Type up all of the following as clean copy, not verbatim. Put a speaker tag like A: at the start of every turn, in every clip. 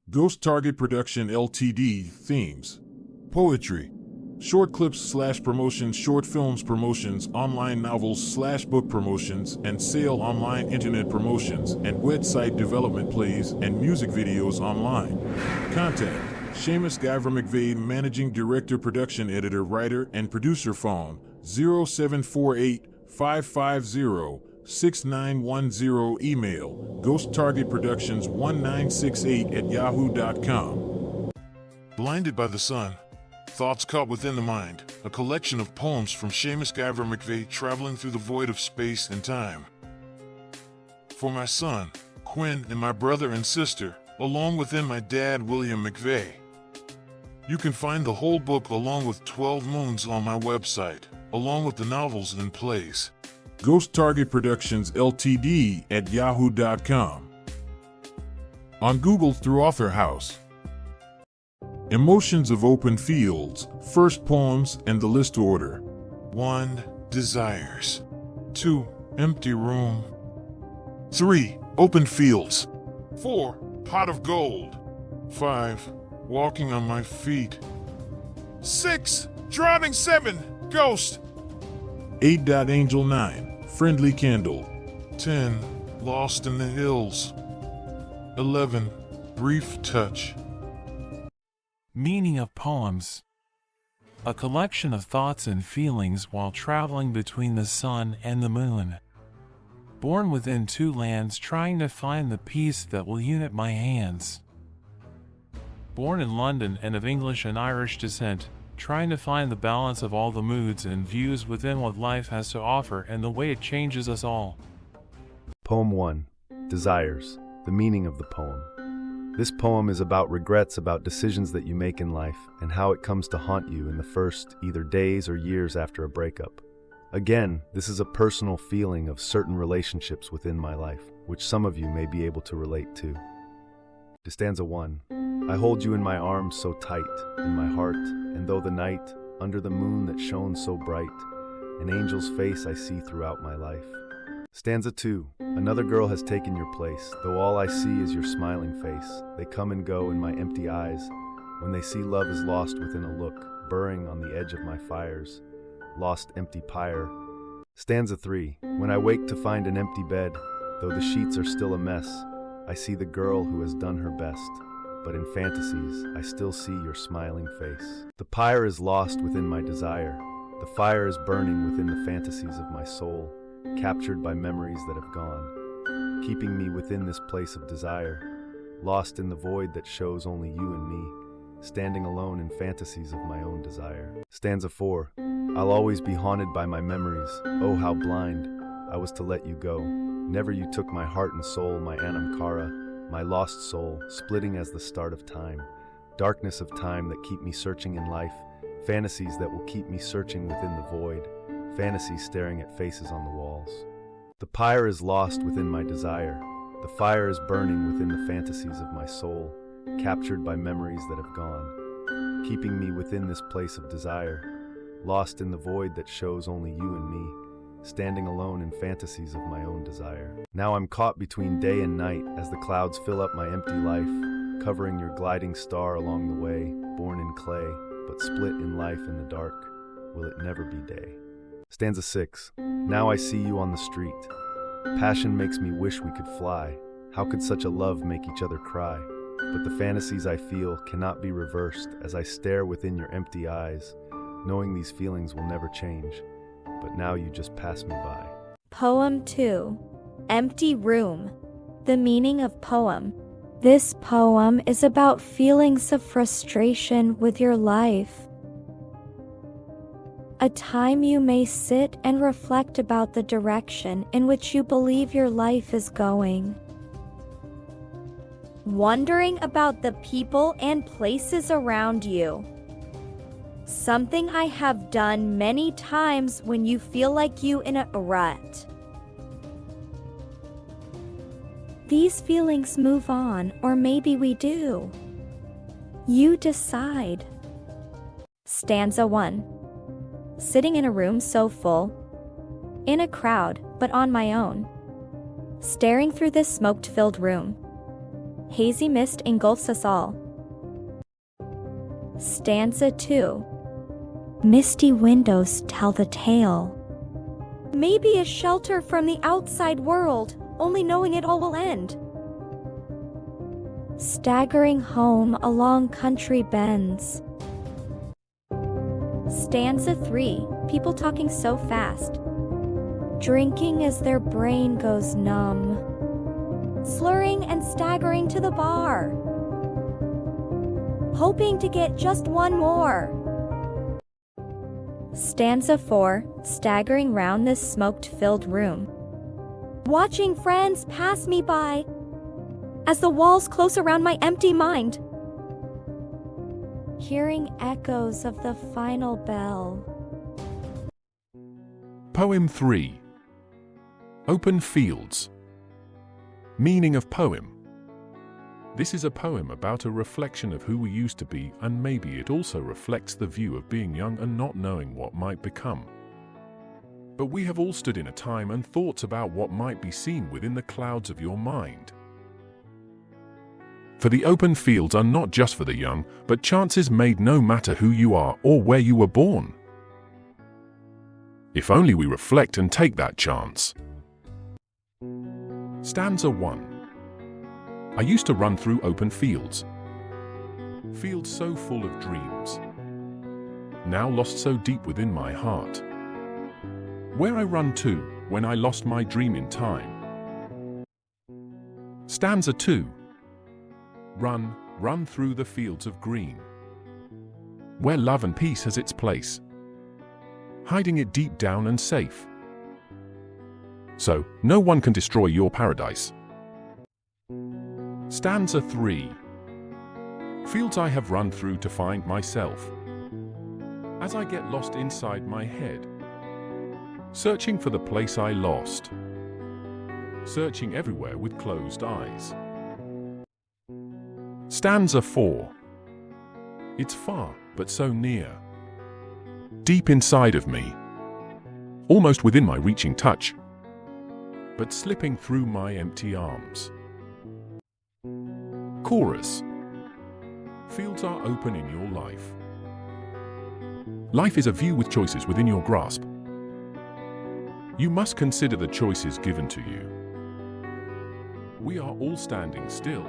A: Ghost Target Production Ltd. Themes. Poetry. Short clips/promotions, short films promotions, online novels/book promotions, and sale online internet promotions, and website development plays and music videos online. Contact Seamus Guyver-Mcviegh, Managing Director, Production Editor, Writer, and Producer. Phone 0748-550-6910. Email ghosttargetproductions1968@yahoo.com. Blinded by the Sun. Thoughts Caught Within the Mind, a collection of poems from Seamus Guyver-Mcviegh traveling through the void of space and time. For my son, Quinn, and my brother and sister, along with my dad, William McVeigh. You can find the whole book along with 12 Moons on my website, along with the novels and plays. Ghost Target Productions Ltd. at yahoo.com. On Google through Author House. Emotions of Open Fields, first poems and the list order. 1. Desires. 2. Empty Room. 3. Open Fields. 4. Pot of Gold. 5. Walking on My Feet. 6. Drowning 7. Ghost. 8. Angel 9. Friendly Candle. 10. Lost in the Hills. 11. Brief Touch.
B: Meaning of poems. A collection of thoughts and feelings while traveling between the sun and the moon. Born within two lands, trying to find the peace that will unite my hands. Born in London and of English and Irish descent, trying to find the balance of all the moods and views within what life has to offer and the way it changes us all.
C: Poem 1. Desires. The meaning of the poem. This poem is about regrets about decisions that you make in life and how it comes to haunt you in the first either days or years after a breakup. Again, this is a personal feeling of certain relationships within my life, which some of you may be able to relate to. To stanza 1. I hold you in my arms so tight, in my heart, and though the night, under the moon that shone so bright, an angel's face I see throughout my life. Stanza 2. Another girl has taken your place, though all I see is your smiling face. They come and go in my empty eyes, when they see love is lost within a look, burring on the edge of my fires, lost empty pyre. Stanza 3. When I wake to find an empty bed, though the sheets are still a mess, I see the girl who has done her best, but in fantasies I still see your smiling face. The pyre is lost within my desire, the fire is burning within the fantasies of my soul, captured by memories that have gone, keeping me within this place of desire, lost in the void that shows only you and me, standing alone in fantasies of my own desire. Stanza 4. I'll always be haunted by my memories, oh how blind I was to let you go. Never you took my heart and soul, my Anam Cara, my lost soul, splitting as the start of time, darkness of time that keep me searching in life, fantasies that will keep me searching within the void, fantasies staring at faces on the walls. The pyre is lost within my desire. The fire is burning within the fantasies of my soul, captured by memories that have gone, keeping me within this place of desire, lost in the void that shows only you and me, standing alone in fantasies of my own desire. Now I'm caught between day and night as the clouds fill up my empty life, covering your gliding star along the way, born in clay, but split in life in the dark. Will it never be day? Stanza 6. Now I see you on the street. Passion makes me wish we could fly. How could such a love make each other cry? But the fantasies I feel cannot be reversed as I stare within your empty eyes, knowing these feelings will never change. But now you just pass me by.
D: Poem 2. Empty Room. The meaning of poem. This poem is about feelings of frustration with your life. A time you may sit and reflect about the direction in which you believe your life is going. Wondering about the people and places around you. Something I have done many times when you feel like you in a rut. These feelings move on, or maybe we do. You decide. Stanza 1. Sitting in a room so full, in a crowd, but on my own, staring through this smoke-filled room, Hazy mist engulfs us all. Stanza 2. Misty windows tell the tale. Maybe a shelter from the outside world, only knowing it all will end. Staggering home along country bends. Stanza 3. People talking so fast. Drinking as their brain goes numb. Slurring and staggering to the bar. Hoping to get just one more. Stanza 4. Staggering round this smoke-filled room. Watching friends pass me by as the walls close around my empty mind. Hearing echoes of the final bell.
E: Poem 3. Open Fields. Meaning of poem. This is a poem about a reflection of who we used to be, and maybe it also reflects the view of being young and not knowing what might become. But we have all stood in a time and thoughts about what might be seen within the clouds of your mind. For the open fields are not just for the young, but chances made no matter who you are or where you were born. If only we reflect and take that chance. Stanza 1. I used to run through open fields. Fields so full of dreams. Now lost so deep within my heart. Where I run to when I lost my dream in time. Stanza 2. Run through the fields of green. Where love and peace has its place. Hiding it deep down and safe. So, no one can destroy your paradise. Stanza 3. Fields I have run through to find myself. As I get lost inside my head. Searching for the place I lost. Searching everywhere with closed eyes. Stanza 4. It's far, but so near. Deep inside of me. Almost within my reaching touch. But slipping through my empty arms. Chorus. Fields are open in your life. Life is a view with choices within your grasp. You must consider the choices given to you. We are all standing still,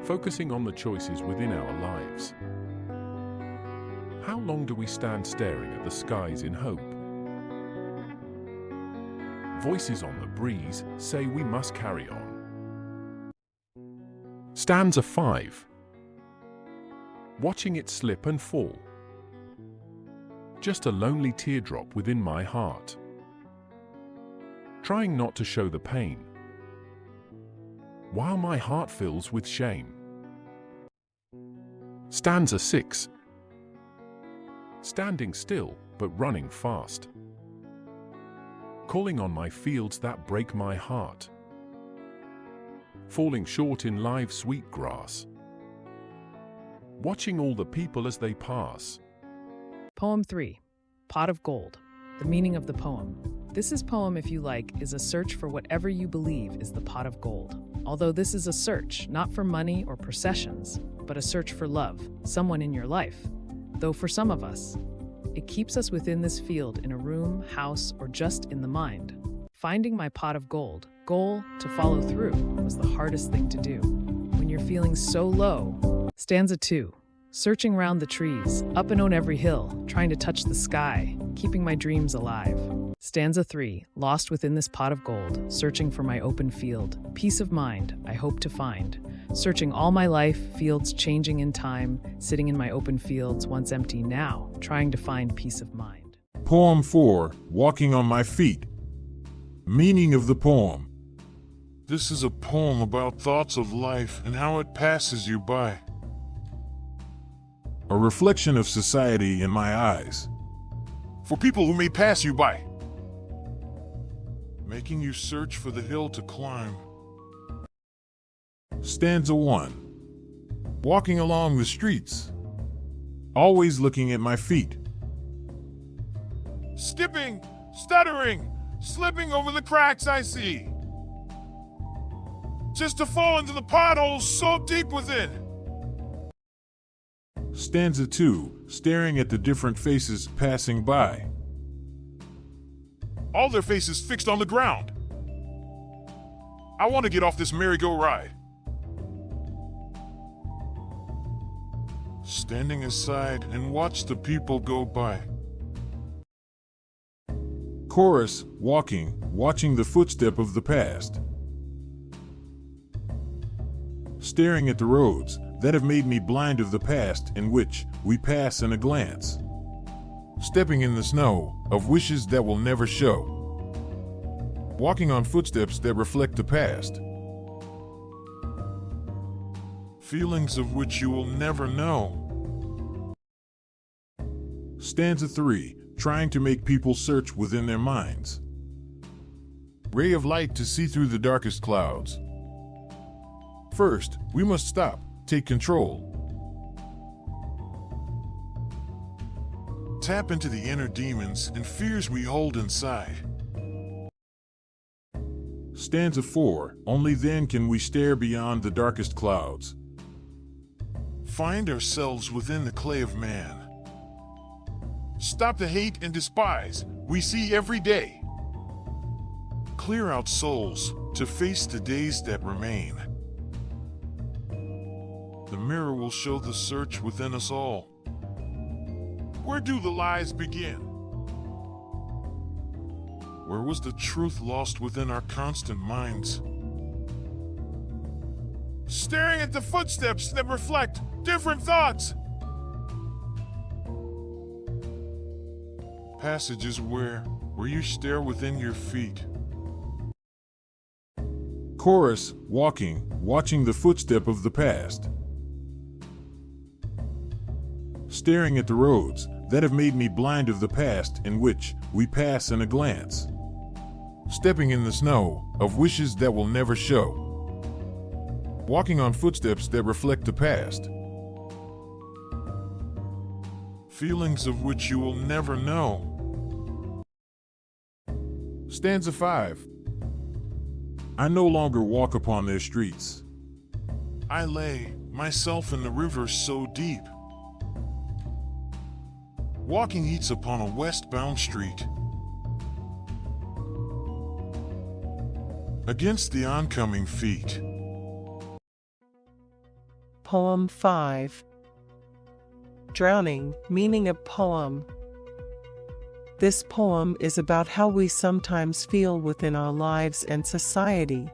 E: focusing on the choices within our lives. How long do we stand staring at the skies in hope? Voices on the breeze say we must carry on. Stanza 5. Watching it slip and fall. Just a lonely teardrop within my heart. Trying not to show the pain, while my heart fills with shame. Stanza 6. Standing still, but running fast. Calling on my fields that break my heart. Falling short in live sweet grass. Watching all the people as they pass.
F: Poem 3. Pot of Gold. The meaning of the poem. This poem, if you like, is a search for whatever you believe is the pot of gold. Although this is a search, not for money or possessions, but a search for love, someone in your life. Though for some of us, it keeps us within this field in a room, house, or just in the mind. Finding my pot of gold, goal to follow through, was the hardest thing to do. When you're feeling so low. Stanza 2. Searching round the trees, up and on every hill, trying to touch the sky, keeping my dreams alive. Stanza 3. Lost within this pot of gold, searching for my open field, peace of mind I hope to find. Searching all my life, fields changing in time, sitting in my open fields, once empty now, trying to find peace of mind.
A: Poem 4. Walking on My Feet. Meaning of the poem. This is a poem about thoughts of life and how it passes you by. A reflection of society in my eyes. For people who may pass you by. Making you search for the hill to climb. Stanza 1. Walking along the streets. Always looking at my feet. Skipping, stuttering, slipping over the cracks I see. just to fall into the potholes so deep within. Stanza 2, staring at the different faces passing by. All their faces fixed on the ground. I want to get off this merry-go-ride. Standing aside and watch the people go by. Chorus, walking, watching the footstep of the past. Staring at the roads that have made me blind of the past in which we pass in a glance. Stepping in the snow of wishes that will never show. Walking on footsteps that reflect the past. Feelings of which you will never know. Stanza 3, trying to make people search within their minds. Ray of light to see through the darkest clouds. First, we must stop, take control. Tap into the inner demons and fears we hold inside. Stanza 4, only then can we stare beyond the darkest clouds. Find ourselves within the clay of man. Stop the hate and despise we see every day. Clear out souls to face the days that remain. The mirror will show the search within us all. Where do the lies begin? Where was the truth lost within our constant minds? Staring at the footsteps that reflect different thoughts. Passages where you stare within your feet. Chorus, walking, watching the footstep of the past. Staring at the roads that have made me blind of the past in which we pass in a glance. Stepping in the snow of wishes that will never show. Walking on footsteps that reflect the past. Feelings of which you will never know. Stanza 5. I no longer walk upon their streets. I lay myself in the river so deep. Walking eats upon a westbound street. Against the oncoming feet.
G: Poem 5. Drowning, meaning of poem. This poem is about how we sometimes feel within our lives and society.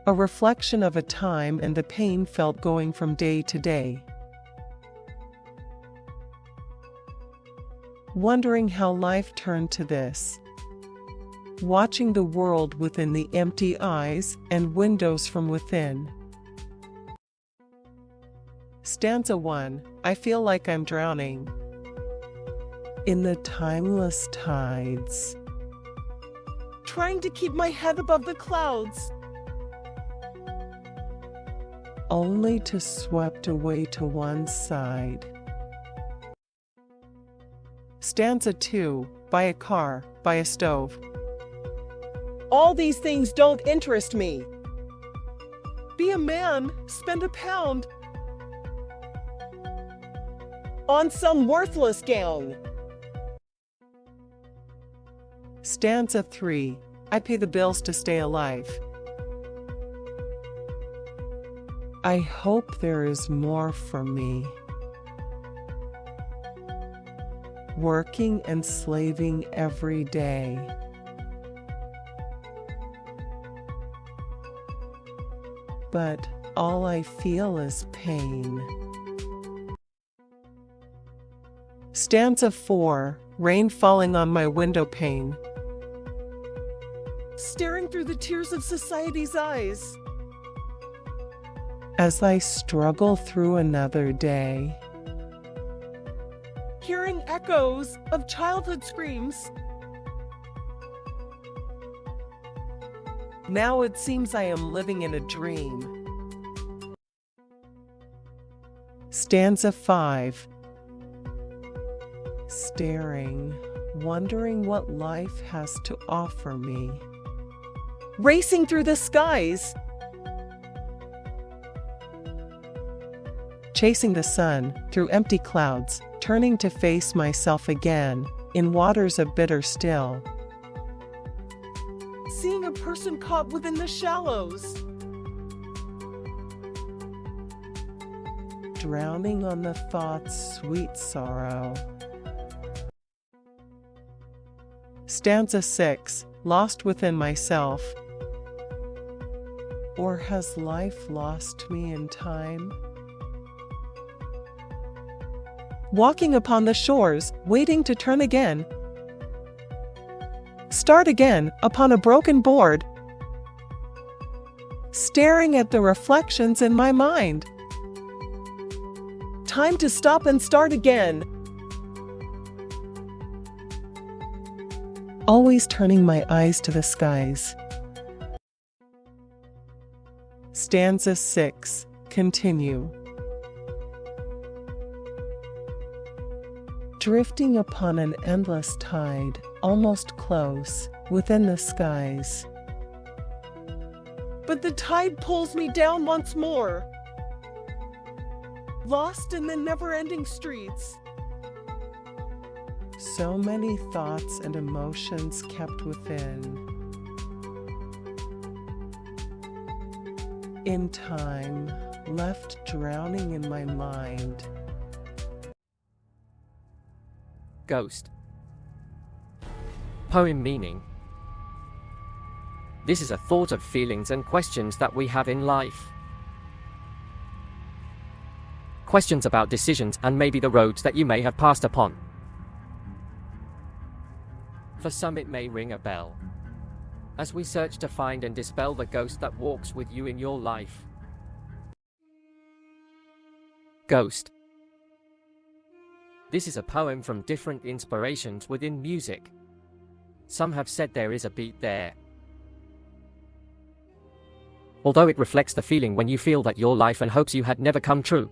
G: A reflection of a time and the pain felt going from day to day. Wondering how life turned to this. Watching the world within the empty eyes and windows from within. Stanza 1. I feel like I'm drowning in the timeless tides, trying to keep my head above the clouds, only to swept away to one side. Stanza 2. By a car, by a stove. All these things don't interest me. Be a man, spend £1 on some worthless gown. Stanza 3. I pay the bills to stay alive. I hope there is more for me. Working and slaving every day. But all I feel is pain. Stanza 4. Rain falling on my window pane. Staring through the tears of society's eyes. As I struggle through another day. Hearing echoes of childhood screams. Now it seems I am living in a dream. Stanza 5. Staring, wondering what life has to offer me. Racing through the skies, chasing the sun through empty clouds, turning to face myself again in waters of bitter still. Seeing a person caught within the shallows. Drowning on the thought's sweet sorrow. Stanza 6, lost within myself. Or has life lost me in time? Walking upon the shores, waiting to turn again. Start again upon a broken board. Staring at the reflections in my mind. Time to stop and start again. Always turning my eyes to the skies. Stanza 6, continue. Drifting upon an endless tide, almost close, within the skies. But the tide pulls me down once more. Lost in the never-ending streets. So many thoughts and emotions kept within. In time, left drowning in my mind.
H: Ghost. Poem meaning. This is a thought of feelings and questions that we have in life. Questions about decisions and maybe the roads that you may have passed upon. For some it may ring a bell, as we search to find and dispel the ghost that walks with you in your life. Ghost. This is a poem from different inspirations within music. Some have said there is a beat there. Although it reflects the feeling when you feel that your life and hopes you had never come true.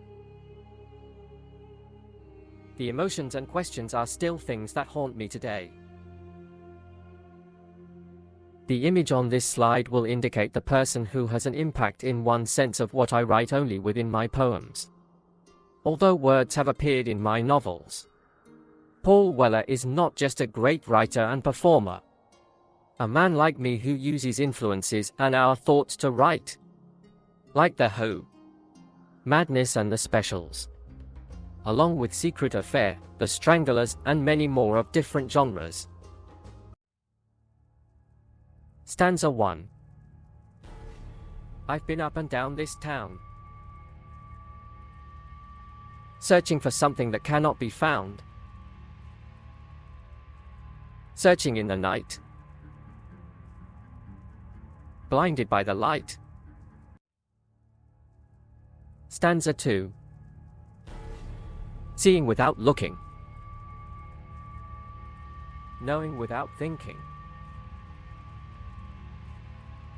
H: The emotions and questions are still things that haunt me today. The image on this slide will indicate the person who has an impact in one sense of what I write only within my poems. Although words have appeared in my novels, Paul Weller is not just a great writer and performer. A man like me who uses influences and our thoughts to write. Like The Who, Madness and The Specials. Along with Secret Affair, The Stranglers and many more of different genres. Stanza 1. I've been up and down this town, searching for something that cannot be found. Searching in the night, blinded by the light. Stanza 2. Seeing without looking, knowing without thinking,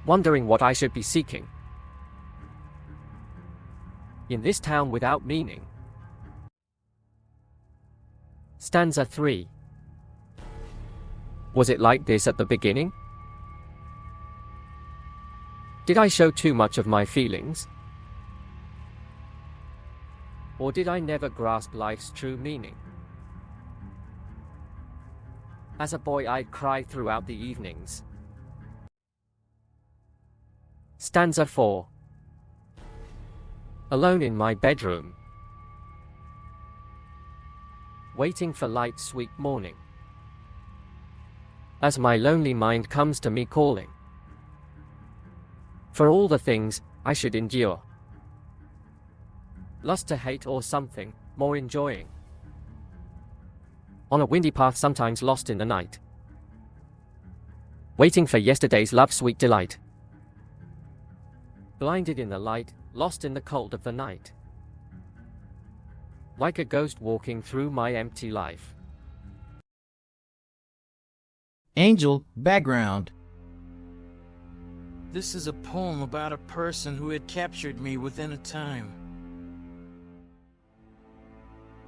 H: wondering what I should be seeking. In this town without meaning. Stanza 3. Was it like this at the beginning? Did I show too much of my feelings? Or did I never grasp life's true meaning? As a boy I'd cry throughout the evenings. Stanza 4. Alone in my bedroom, waiting for light sweet morning. As my lonely mind comes to me calling, for all the things I should endure. Lust to hate or something more enjoying. On a windy path sometimes lost in the night, waiting for yesterday's love sweet delight. Blinded in the light, lost in the cold of the night. Like a ghost walking through my empty life.
I: Angel background. This is a poem about a person who had captured me within a time.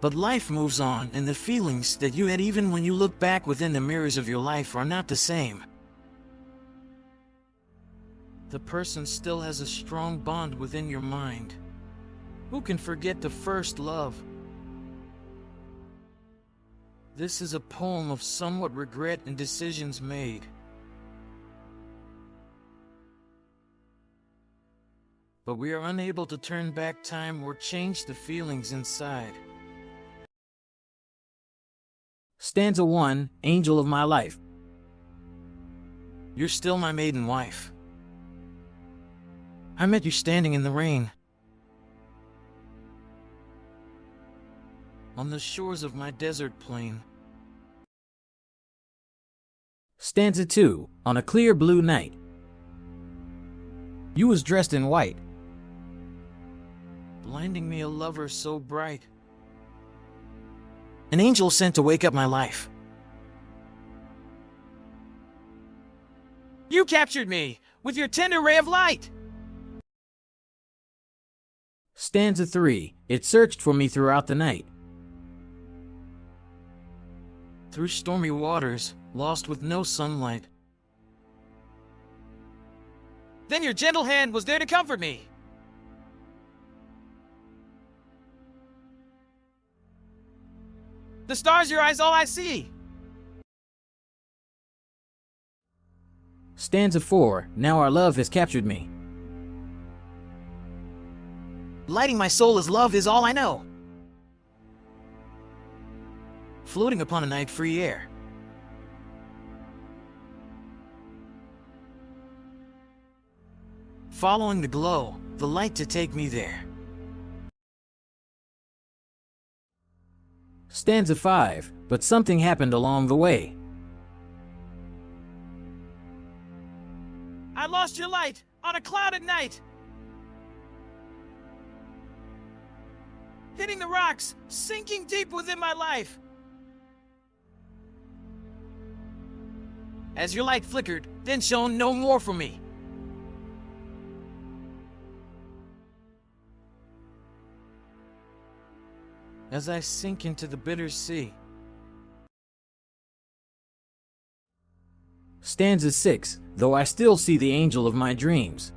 I: But life moves on, and the feelings that you had even when you look back within the mirrors of your life are not the same. The person still has a strong bond within your mind. Who can forget the first love? This is a poem of somewhat regret and decisions made. But we are unable to turn back time or change the feelings inside. Stanza 1, Angel of My Life. You're still my maiden wife. I met you standing in the rain, on the shores of my desert plain. Stanza 2, On a Clear Blue Night. You was dressed in white, blinding me a lover so bright. An angel sent to wake up my life. You captured me with your tender ray of light. Stanza 3, It searched for me throughout the night. Through stormy waters, lost with no sunlight. Then your gentle hand was there to comfort me. The stars, your eyes, all I see. Stanza 4, Now our love has captured me. Lighting my soul as love is all I know. Floating upon a night-free air. Following the glow, the light to take me there. Stanza 5, But something happened along the way. I lost your light on a clouded night. Hitting the rocks, sinking deep within my life. As your light flickered, then shone no more for me. As I sink into the bitter sea. Stanza 6, Though I still see the angel of my dreams.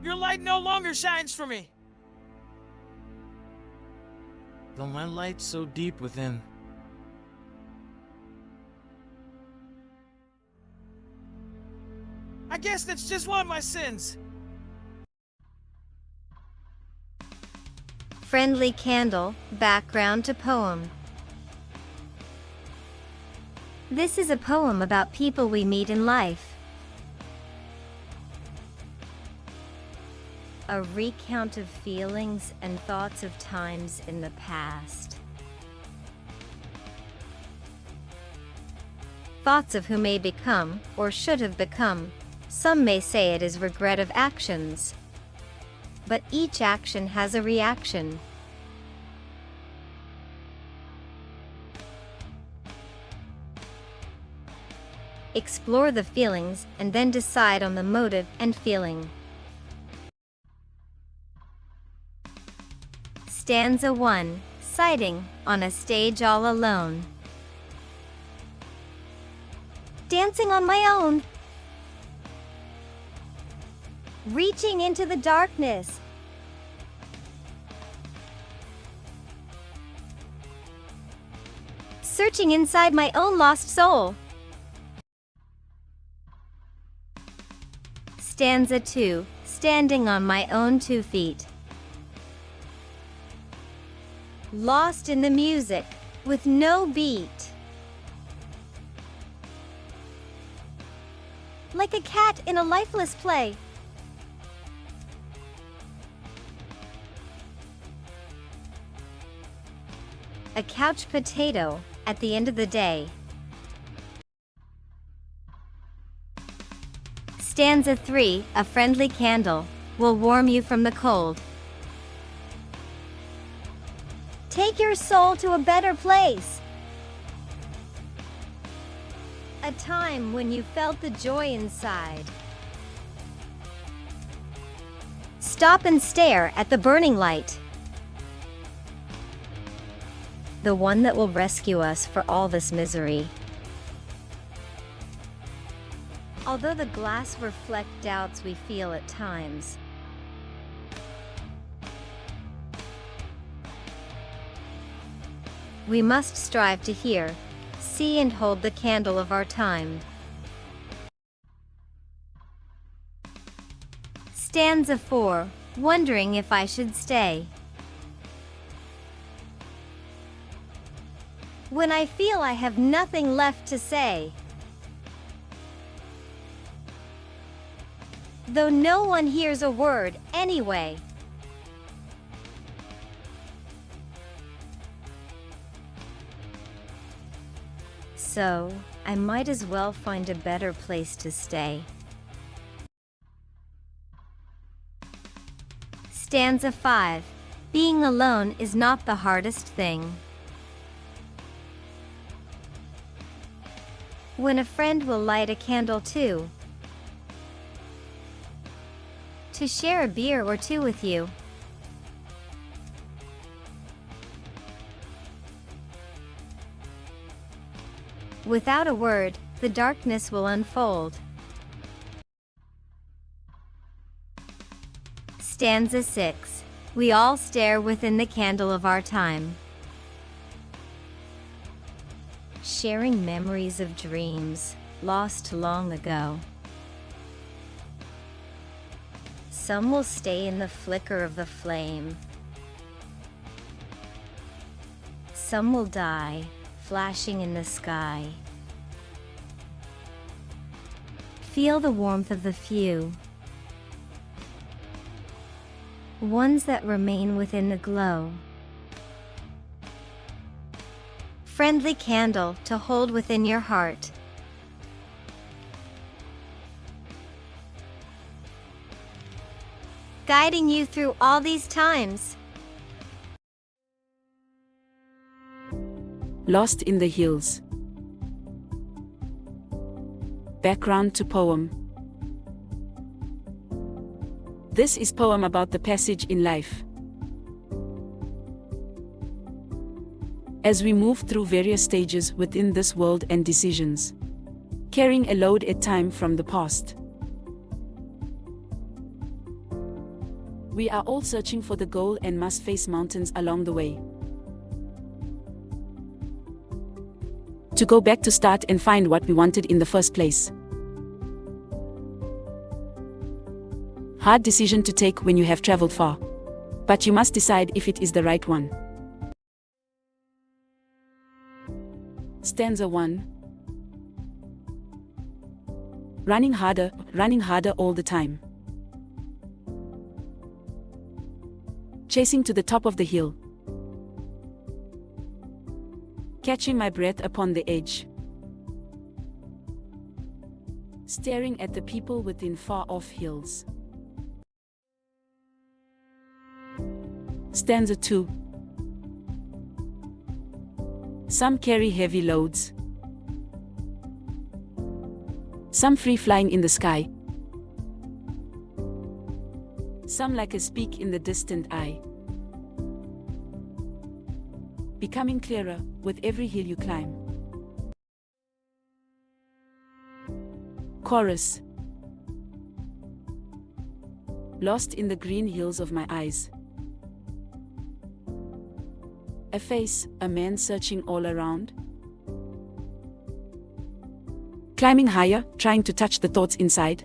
I: Your light no longer shines for me. Though my light's so deep within. I guess that's just one of my sins.
J: Friendly candle, background to poem. This is a poem about people we meet in life. A recount of feelings and thoughts of times in the past. Thoughts of who may become, or should have become. Some may say it is regret of actions. But each action has a reaction. Explore the feelings and then decide on the motive and feeling. Stanza 1, Sighting on a stage all alone. Dancing on my own. Reaching into the darkness. Searching inside my own lost soul. Stanza 2, Standing on my own 2 feet. Lost in the music, with no beat. Like a cat in a lifeless play. A couch potato at the end of the day. Stanza 3, A friendly candle will warm you from the cold. Take your soul to a better place. A time when you felt the joy inside. Stop and stare at the burning light. The one that will rescue us for all this misery. Although the glass reflects doubts we feel at times, we must strive to hear, see and hold the candle of our time. Stanza 4. Wondering if I should stay. When I feel I have nothing left to say, though no one hears a word anyway. So, I might as well find a better place to stay. Stanza 5. Being alone is not the hardest thing. When a friend will light a candle too, to share a beer or two with you. Without a word, the darkness will unfold. Stanza 6. We all stare within the candle of our time, sharing memories of dreams lost long ago. Some will stay in the flicker of the flame. Some will die, flashing in the sky. Feel the warmth of the few, ones that remain within the glow. Friendly candle to hold within your heart. Guiding you through all these times.
K: Lost in the Hills. Background to poem. This is poem about the passage in life. As we move through various stages within this world and decisions, carrying a load at time from the past. We are all searching for the goal and must face mountains along the way. To go back to start and find what we wanted in the first place. Hard decision to take when you have traveled far, but you must decide if it is the right one. Stanza 1. Running harder all the time. Chasing to the top of the hill. Catching my breath upon the edge. Staring at the people within far-off hills. Stanza 2. Some carry heavy loads. Some free flying in the sky. Some like a speck in the distant eye. Becoming clearer with every hill you climb. Chorus. Lost in the green hills of my eyes. A face, a man searching all around. Climbing higher, trying to touch the thoughts inside.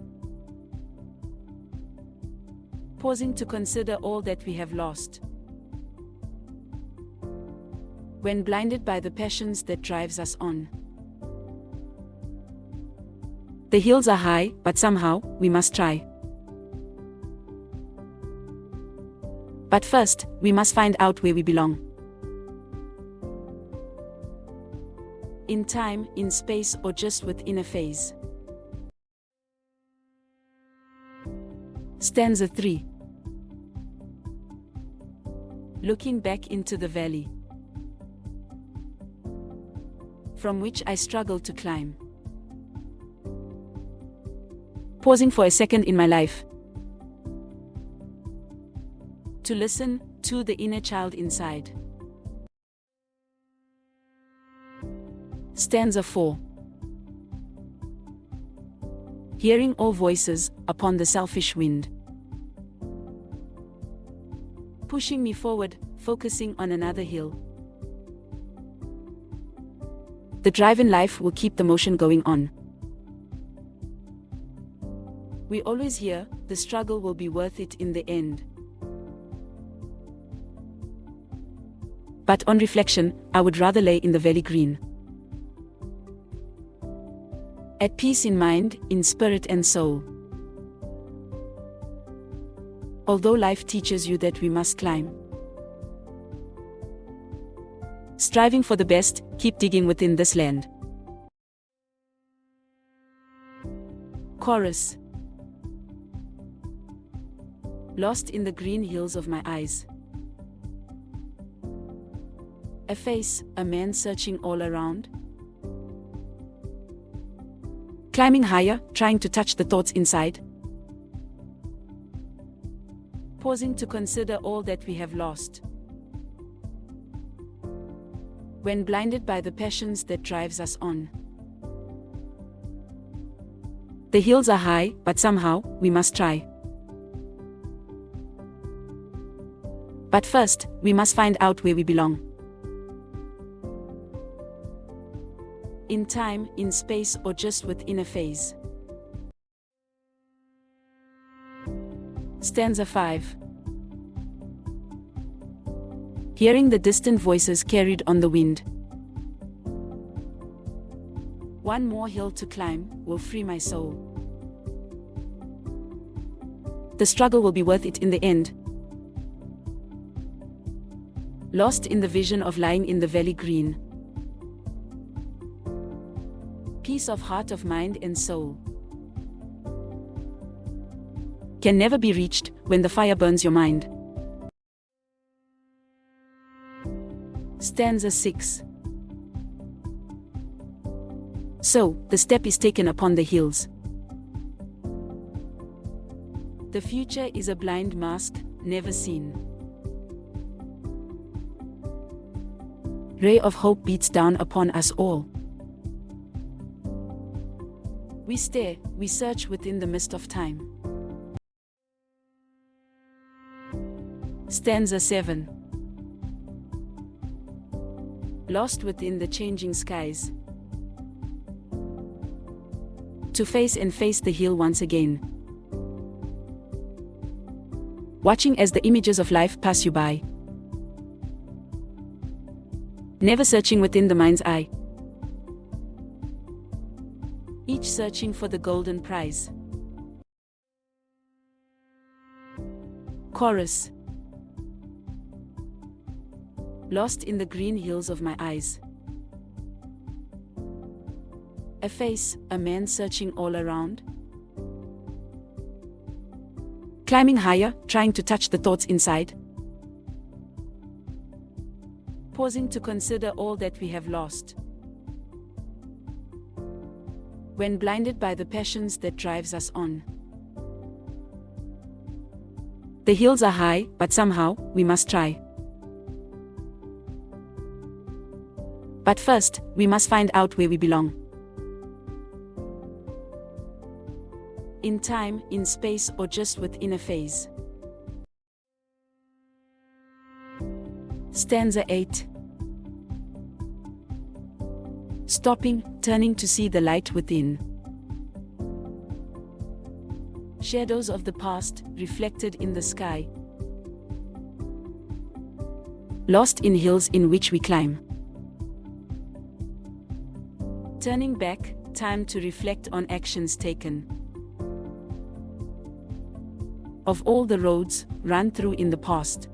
K: Pausing to consider all that we have lost. When blinded by the passions that drives us on. The hills are high, but somehow, we must try. But first, we must find out where we belong. In time, in space, or just within a phase. Stanza 3. Looking back into the valley, from which I struggled to climb. Pausing for a second in my life, to listen to the inner child inside. Stanza 4. Hearing all voices upon the selfish wind. Pushing me forward, focusing on another hill. The drive in life will keep the motion going on. We always hear, the struggle will be worth it in the end. But on reflection, I would rather lay in the valley green. At peace in mind, in spirit and soul. Although life teaches you that we must climb. Striving for the best, keep digging within this land. Chorus. Lost in the green hills of my eyes. A face, a man searching all around. Climbing higher, trying to touch the thoughts inside. Pausing to consider all that we have lost. When blinded by the passions that drives us on. The hills are high, but somehow, we must try. But first, we must find out where we belong. In time, in space, or just within a phase. Stanza 5. Hearing the distant voices carried on the wind. One more hill to climb will free my soul. The struggle will be worth it in the end. Lost in the vision of lying in the valley green. Peace of heart, of mind and soul. Can never be reached when the fire burns your mind. Stanza 6. So, the step is taken upon the hills. The future is a blind mask, never seen. Ray of hope beats down upon us all. We stare, we search within the mist of time. Stanza 7. Lost within the changing skies. To face and face the hill once again. Watching as the images of life pass you by. Never searching within the mind's eye. Each searching for the golden prize. Chorus. Lost in the green hills of my eyes. A face, a man searching all around. Climbing higher, trying to touch the thoughts inside. Pausing to consider all that we have lost. When blinded by the passions that drives us on. The hills are high, but somehow, we must try. But first, we must find out where we belong. In time, in space, or just within a phase. Stanza 8. Stopping, turning to see the light within. Shadows of the past, reflected in the sky. Lost in hills in which we climb. Turning back, time to reflect on actions taken. Of all the roads run through in the past.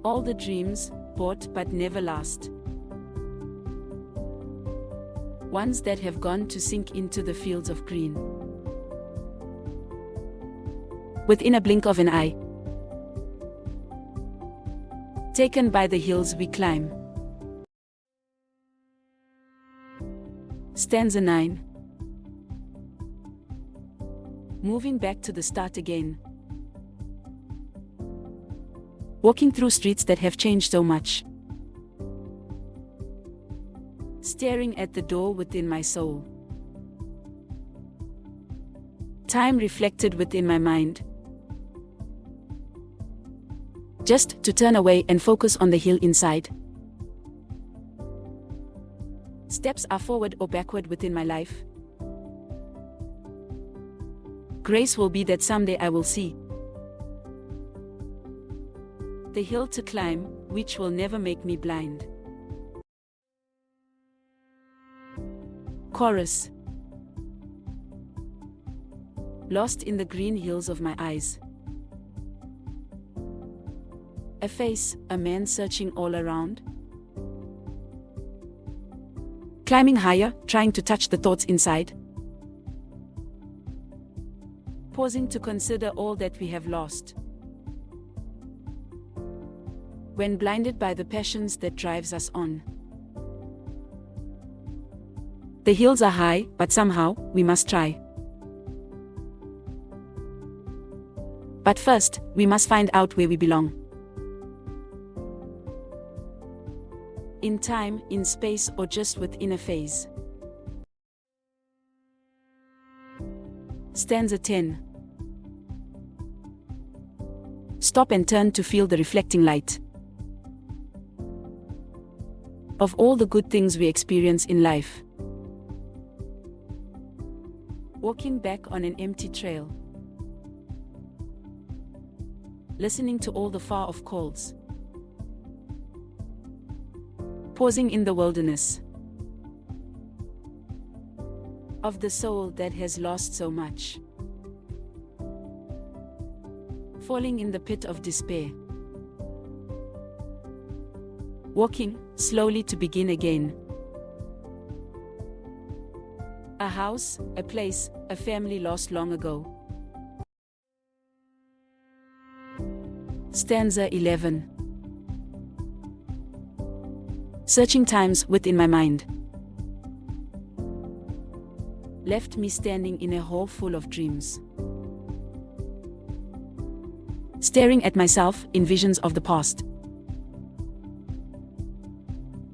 K: All the dreams, bought but never last. Ones that have gone to sink into the fields of green. Within a blink of an eye. Taken by the hills we climb. Stanza 9. Moving back to the start again. Walking through streets that have changed so much. Staring at the door within my soul. Time reflected within my mind. Just to turn away and focus on the hill inside. Steps are forward or backward within my life. Grace will be that someday I will see the hill to climb, which will never make me blind. Chorus. Lost in the green hills of my eyes. A face, a man searching all around. Climbing higher, trying to touch the thoughts inside. Pausing to consider all that we have lost. When blinded by the passions that drives us on. The hills are high, but somehow, we must try. But first, we must find out where we belong. In time, in space, or just within a phase. Stanza 10. Stop and turn to feel the reflecting light of all the good things we experience in life. Walking back on an empty trail. Listening to all the far-off calls. Pausing in the wilderness of the soul that has lost so much. Falling in the pit of despair. Walking slowly to begin again. A house, a place, a family lost long ago. Stanza 11. Searching times within my mind. Left me standing in a hall full of dreams. Staring at myself in visions of the past.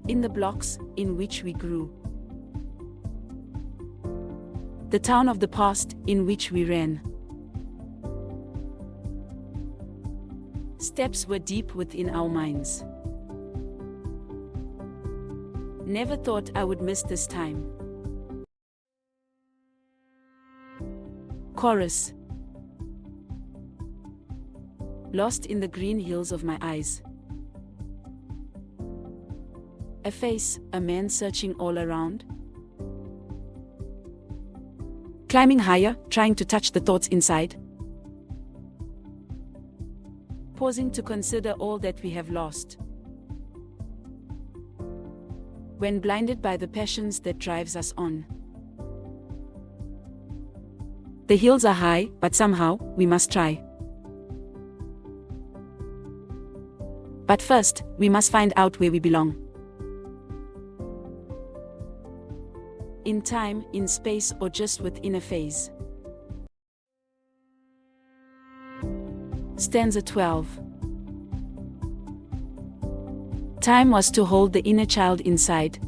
K: In the blocks in which we grew. The town of the past in which we ran. Steps were deep within our minds. Never thought I would miss this time. Chorus. Lost in the green hills of my eyes. A face, a man searching all around. Climbing higher, trying to touch the thoughts inside. Pausing to consider all that we have lost. When blinded by the passions that drives us on. The hills are high, but somehow, we must try. But first, we must find out where we belong. In time, in space, or just within a phase. Stanza 12. Time was to hold the inner child inside.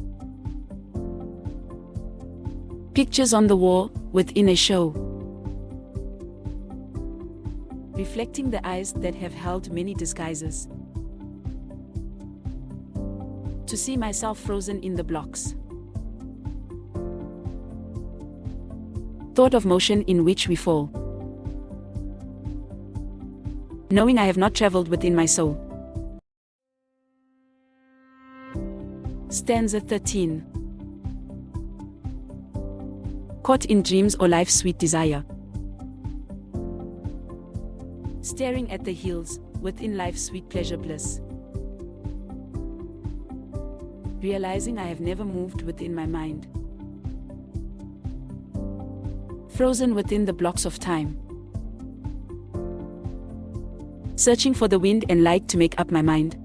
K: Pictures on the wall, within a show. Reflecting the eyes that have held many disguises. To see myself frozen in the blocks. Thought of motion in which we fall. Knowing I have not traveled within my soul. Stanza 13. Caught in dreams or life's sweet desire. Staring at the hills, within life's sweet pleasure bliss. Realizing I have never moved within my mind. Frozen within the blocks of time. Searching for the wind and light to make up my mind.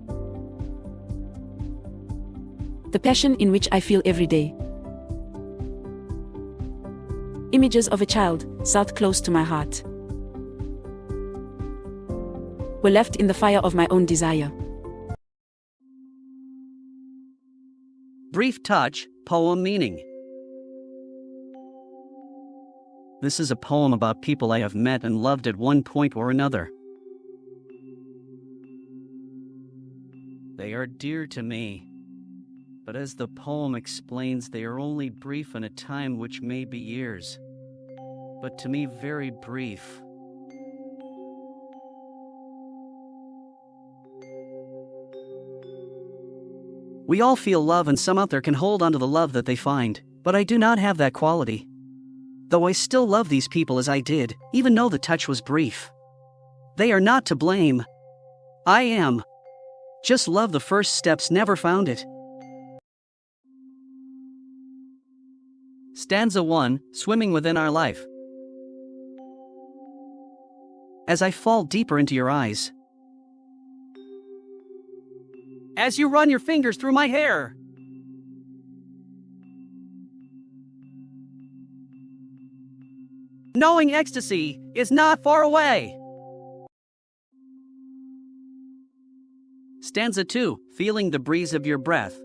K: The passion in which I feel every day. Images of a child, south close to my heart. Were left in the fire of my own desire.
L: Brief touch, poem meaning. This is a poem about people I have met and loved at one point or another. They are dear to me. But as the poem explains, they are only brief in a time which may be years, but to me very brief. We all feel love, and some out there can hold on to the love that they find, but I do not have that quality. Though I still love these people as I did, even though the touch was brief. They are not to blame. I am. Just love the first steps, never found it. Stanza 1, Swimming Within Our Life. As I fall deeper into your eyes. As you run your fingers through my hair. Knowing ecstasy is not far away. Stanza 2, Feeling the breeze of your breath.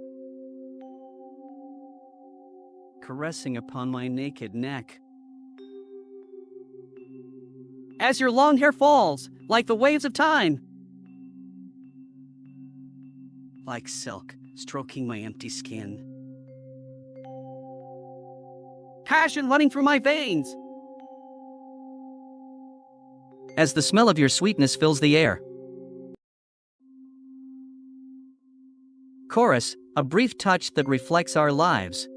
L: Caressing upon my naked neck. As your long hair falls, like the waves of time. Like silk, stroking my empty skin. Passion running through my veins. As the smell of your sweetness fills the air. Chorus, a brief touch that reflects our lives.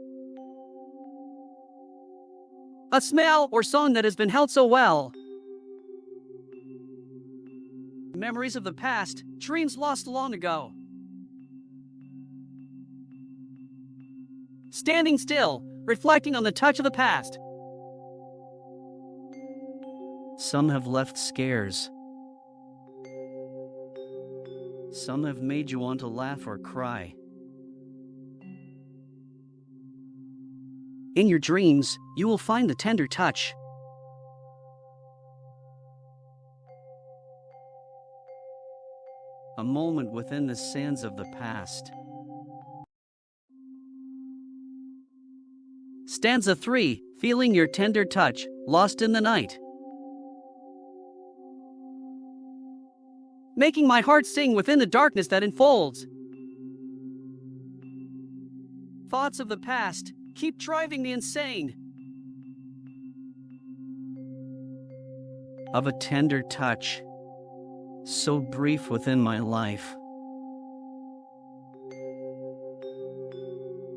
L: A smell or song that has been held so well. Memories of the past, dreams lost long ago. Standing still, reflecting on the touch of the past. Some have left scares. Some have made you want to laugh or cry. In your dreams, you will find the tender touch. A moment within the sands of the past. Stanza 3, Feeling your tender touch, lost in the night. Making my heart sing within the darkness that enfolds. Thoughts of the past keep driving me insane. Of a tender touch, so brief within my life.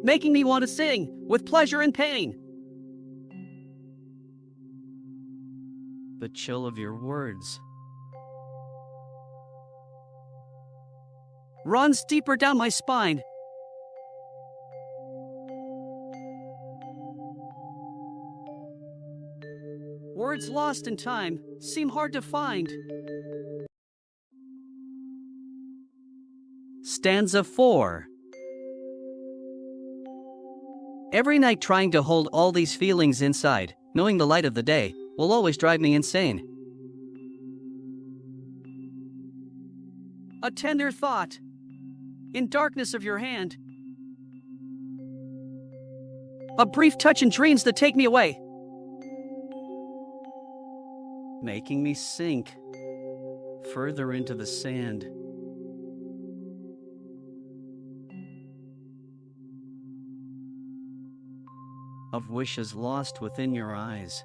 L: Making me want to sing with pleasure and pain. The chill of your words runs deeper down my spine. Words lost in time seem hard to find. Stanza 4. Every night trying to hold all these feelings inside, knowing the light of the day, will always drive me insane. A tender thought, in darkness of your hand. A brief touch in dreams that take me away. Making me sink further into the sand. Of wishes lost within your eyes.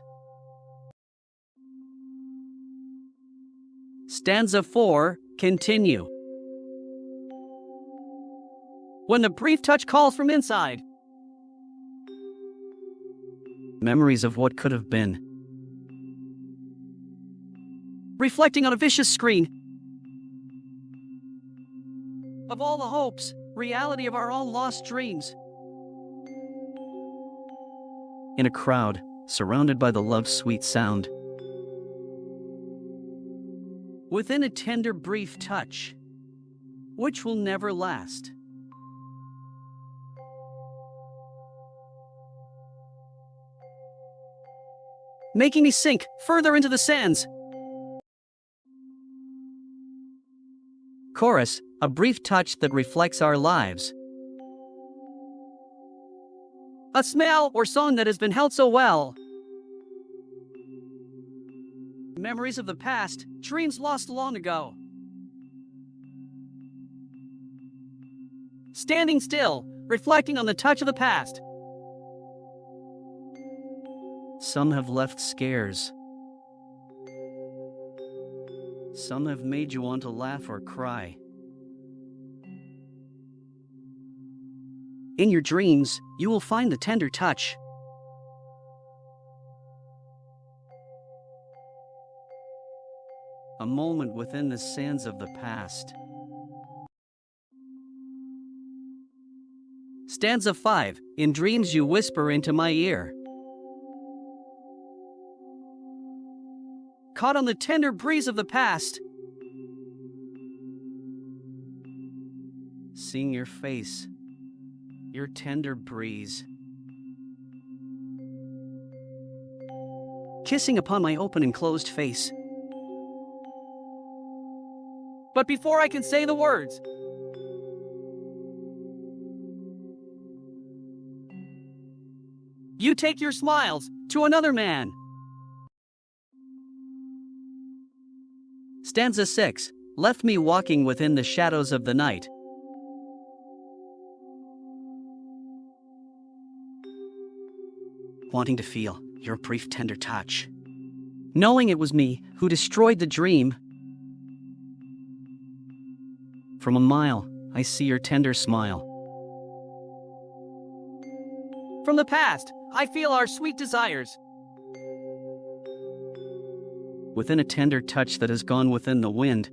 L: Stanza 4, Continue. When the brief touch calls from inside. Memories of what could have been. Reflecting on a vicious screen. Of all the hopes, reality of our all lost dreams. In a crowd, surrounded by the love's sweet sound. Within a tender brief touch, which will never last. Making me sink further into the sands. Chorus, a brief touch that reflects our lives. A smell or song that has been held so well. Memories of the past, dreams lost long ago. Standing still, reflecting on the touch of the past. Some have left scares. Some have made you want to laugh or cry. In your dreams, you will find the tender touch. A moment within the sands of the past. Stanza 5. In dreams you whisper into my ear. Caught on the tender breeze of the past. Seeing your face, your tender breeze. Kissing upon my open and closed face. But before I can say the words, you take your smiles to another man. Stanza 6. Left me walking within the shadows of the night. Wanting to feel your brief tender touch. Knowing it was me who destroyed the dream. From a mile, I see your tender smile. From the past, I feel our sweet desires. Within a tender touch that has gone within the wind.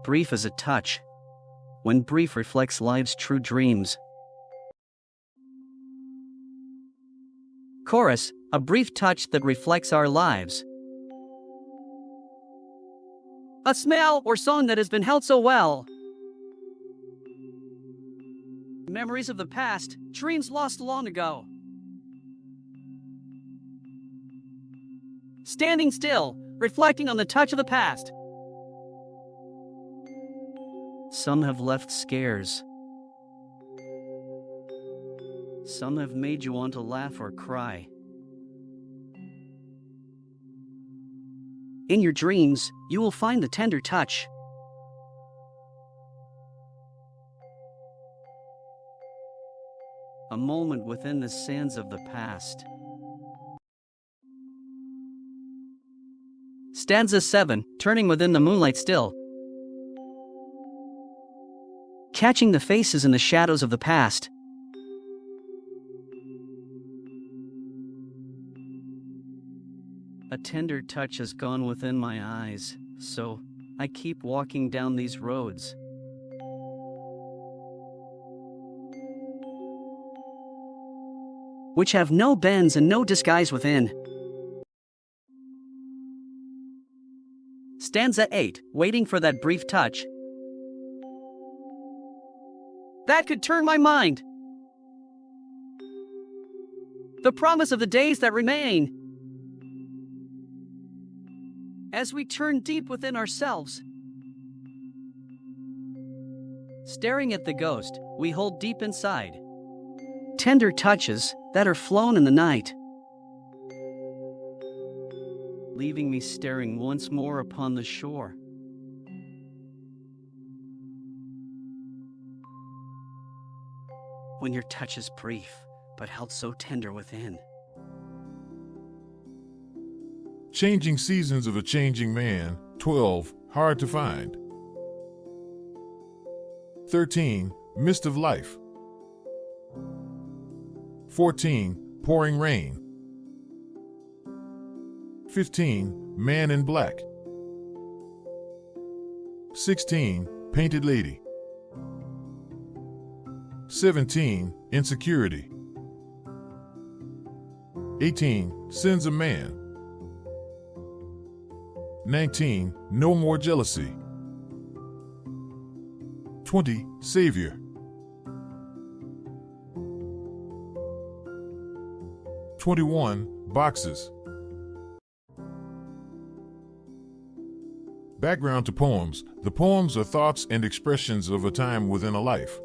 L: Brief as a touch, when brief reflects life's true dreams. Chorus, a brief touch that reflects our lives. A smell or song that has been held so well. Memories of the past, dreams lost long ago. Standing still, reflecting on the touch of the past. Some have left scares. Some have made you want to laugh or cry. In your dreams, you will find the tender touch. A moment within the sands of the past. Stanza 7. Turning within the moonlight still. Catching the faces in the shadows of the past. A tender touch has gone within my eyes, so I keep walking down these roads. Which have no bends and no disguise within. Stanza 8. Waiting for that brief touch. That could turn my mind. The promise of the days that remain. As we turn deep within ourselves. Staring at the ghost we hold deep inside. Tender touches that are flown in the night. Leaving me staring once more upon the shore. When your touch is brief, but held so tender within.
A: Changing Seasons of a Changing Man, 12, Hard to Find. 13, Mist of Life. 14, Pouring Rain. 15, Man in Black. 16, Painted Lady. 17, Insecurity. 18, Sins a Man. 19, No More Jealousy. 20, Savior. 21, Boxes. Background to poems. The poems are thoughts and expressions of a time within a life.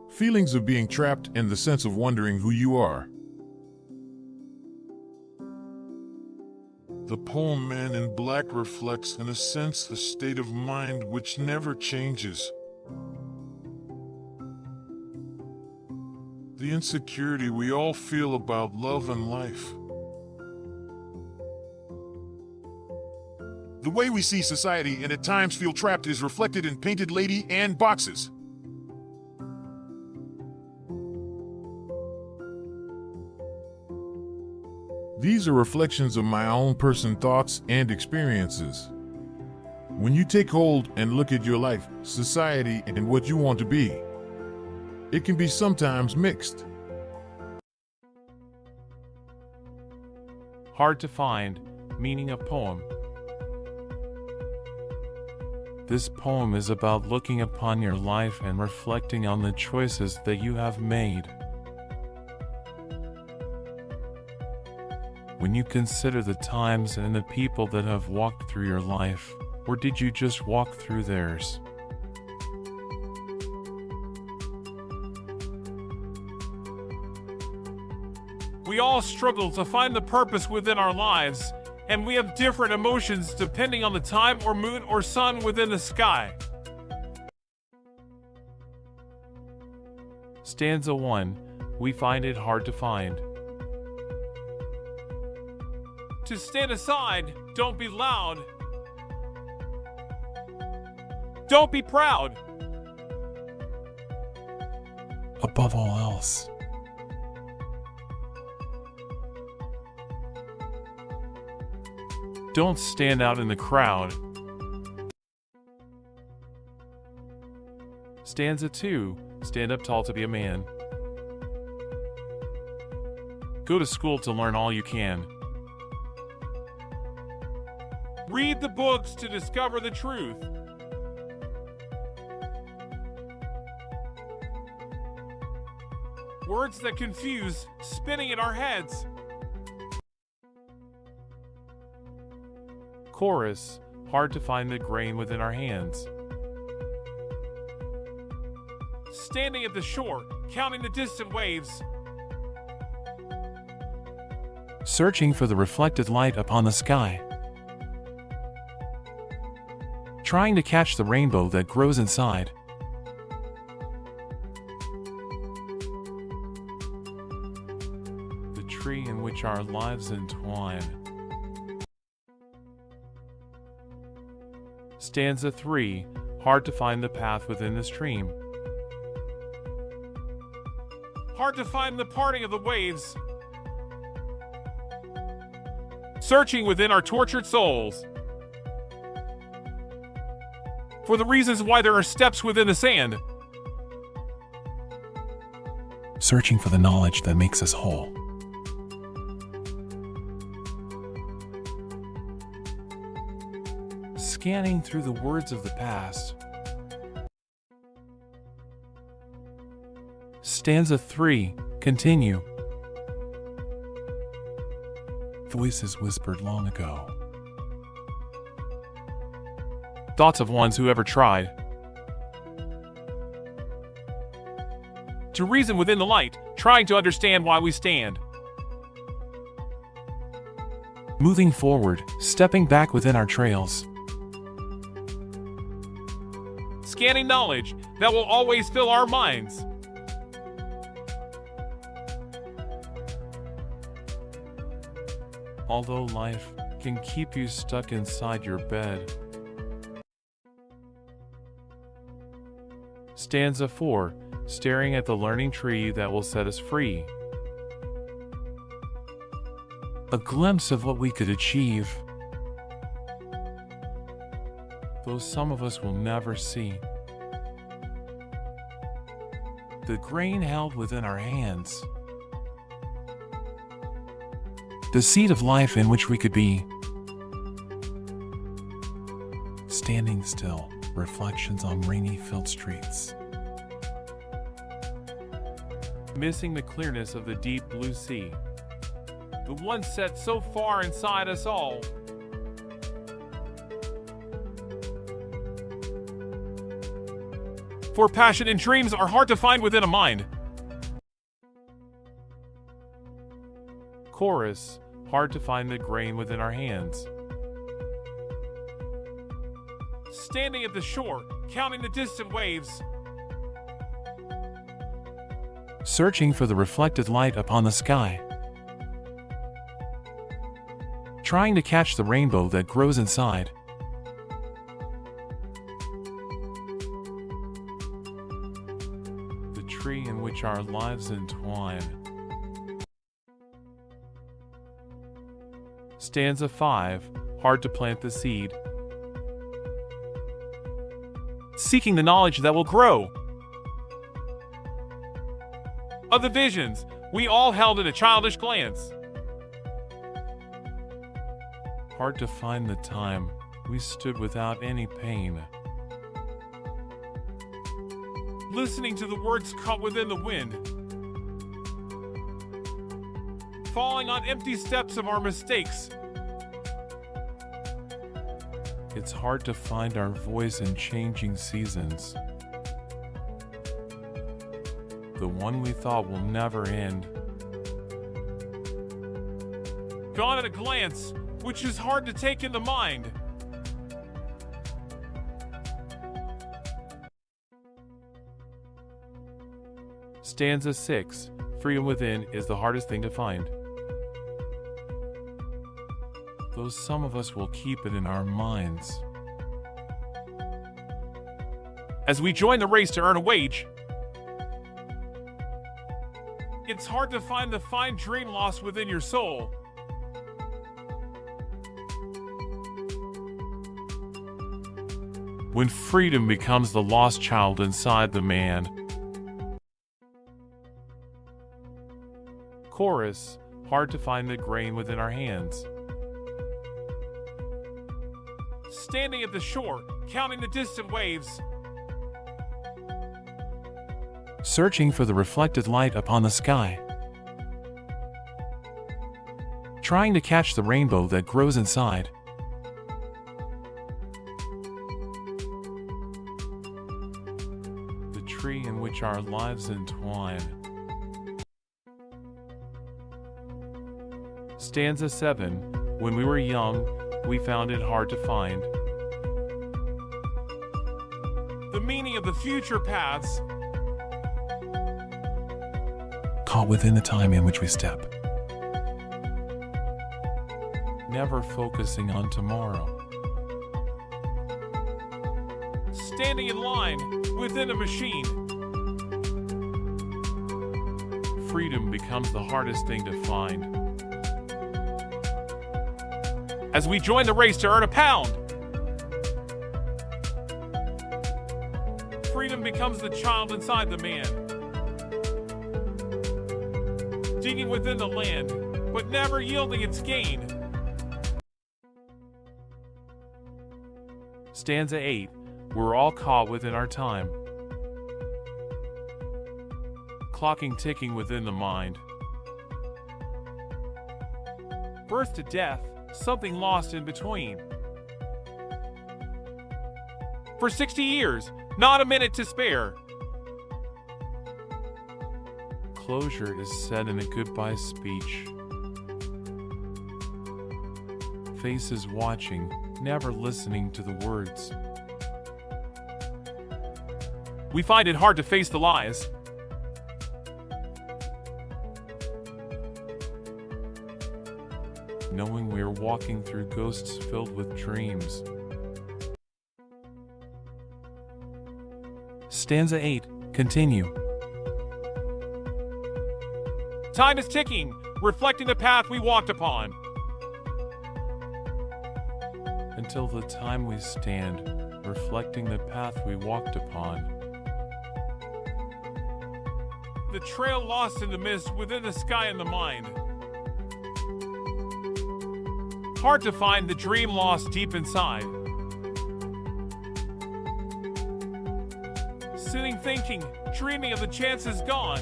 A: Feelings of being trapped and the sense of wondering who you are. The poem Man in Black reflects, in a sense, a state of mind which never changes. The insecurity we all feel about love and life. The way we see society and at times feel trapped is reflected in Painted Lady and Boxes. These are reflections of my own personal thoughts and experiences. When you take hold and look at your life, society, and what you want to be, it can be sometimes mixed.
B: Hard to find, meaning of poem. This poem is about looking upon your life and reflecting on the choices that you have made. When you consider the times and the people that have walked through your life, or did you just walk through theirs? We all struggle to find the purpose within our lives, and we have different emotions depending on the time or moon or sun within the sky. Stanza 1. We find it hard to find. To stand aside, don't be loud. Don't be proud. Above all else, don't stand out in the crowd. Stanza 2. Stand up tall to be a man. Go to school to learn all you can. Read the books to discover the truth. Words that confuse, spinning in our heads. Chorus. Hard to find the grain within our hands. Standing at the shore, counting the distant waves. Searching for the reflected light upon the sky. Trying to catch the rainbow that grows inside. The tree in which our lives entwine. Stanza 3. Hard to find the path within the stream. Hard to find the parting of the waves. Searching within our tortured souls for the reasons why there are steps within the sand. Searching for the knowledge that makes us whole. Scanning through the words of the past. Stanza 3. Continue. Voices whispered long ago. Thoughts of ones who ever tried to reason within the light, trying to understand why we stand. Moving forward, stepping back within our trails. Scanning knowledge that will always fill our minds. Although life can keep you stuck inside your bed. Stanza 4. Staring at the learning tree that will set us free. A glimpse of what we could achieve, though some of us will never see. The grain held within our hands. The seed of life in which we could be. Standing still, reflections on rainy-filled streets. Missing the clearness of the deep blue sea. The one set so far inside us all. For passion and dreams are hard to find within a mind. Chorus. hard to find the grain within our hands.
M: Standing at the shore, counting the distant waves.
B: Searching for the reflected light upon the sky. Trying to catch the rainbow that grows inside. The tree in which our lives entwine. Stanza 5, hard to plant the seed.
M: Seeking the knowledge that will grow. Of the visions we all held at a childish glance.
B: Hard to find the time we stood without any pain.
M: Listening to the words caught within the wind. Falling on empty steps of our mistakes.
B: It's hard to find our voice in changing seasons. The one we thought will never end.
M: Gone at a glance, which is hard to take in the mind.
B: Stanza 6, freedom within is the hardest thing to find. Though some of us will keep it in our minds.
M: As we join the race to earn a wage, it's hard to find the fine dream lost within your soul.
B: When freedom becomes the lost child inside the man. Chorus, hard to find the grain within our hands.
M: Standing at the shore, counting the distant waves.
B: Searching for the reflected light upon the sky. Trying to catch the rainbow that grows inside. The tree in which our lives entwine. Stanza 7, when we were young, we found it hard to find.
M: The meaning of the future paths.
B: Caught within the time in which we step. Never focusing on tomorrow.
M: Standing in line within a machine.
B: Freedom becomes the hardest thing to find.
M: As we join the race to earn a pound. Freedom becomes the child inside the man. Digging within the land, but never yielding its gain.
B: Stanza 8, we're all caught within our time. Clocking ticking within the mind.
M: Birth to death, something lost in between. For 60 years, not a minute to spare.
B: Closure is said in a goodbye speech. Faces watching, never listening to the words.
M: We find it hard to face the lies.
B: Knowing we're walking through ghosts filled with dreams. Stanza 8, continue.
M: Time is ticking, reflecting the path we walked upon.
B: Until the time we stand, reflecting the path we walked upon.
M: The trail lost in the mist within the sky and the mind. Hard to find the dream lost deep inside. Sitting thinking, dreaming of the chances gone.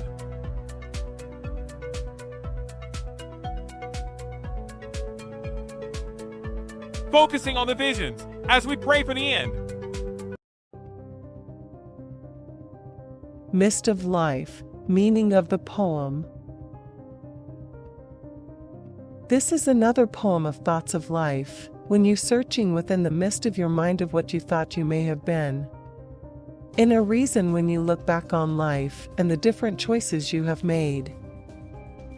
M: Focusing on the visions as we pray for the end.
G: Mist of life, meaning of the poem. This is another poem of thoughts of life, when you searching within the mist of your mind of what you thought you may have been. In a reason when you look back on life and the different choices you have made.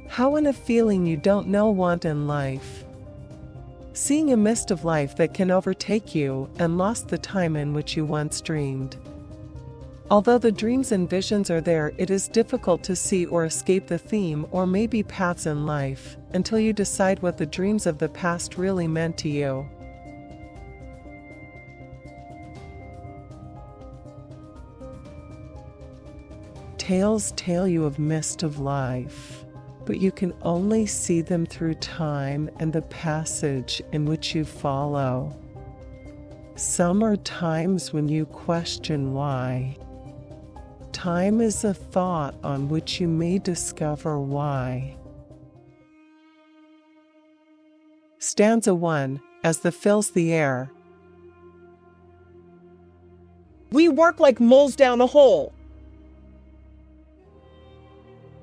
G: How in a feeling you don't know want in life. Seeing a mist of life that can overtake you and lost the time in which you once dreamed. Although the dreams and visions are there, it is difficult to see or escape the theme or maybe paths in life until you decide what the dreams of the past really meant to you. Tales tell you of mist of life, but you can only see them through time and the passage in which you follow. Some are times when you question why. Time is a thought on which you may discover why. Stanza 1, as the fills the air.
N: We work like moles down a hole.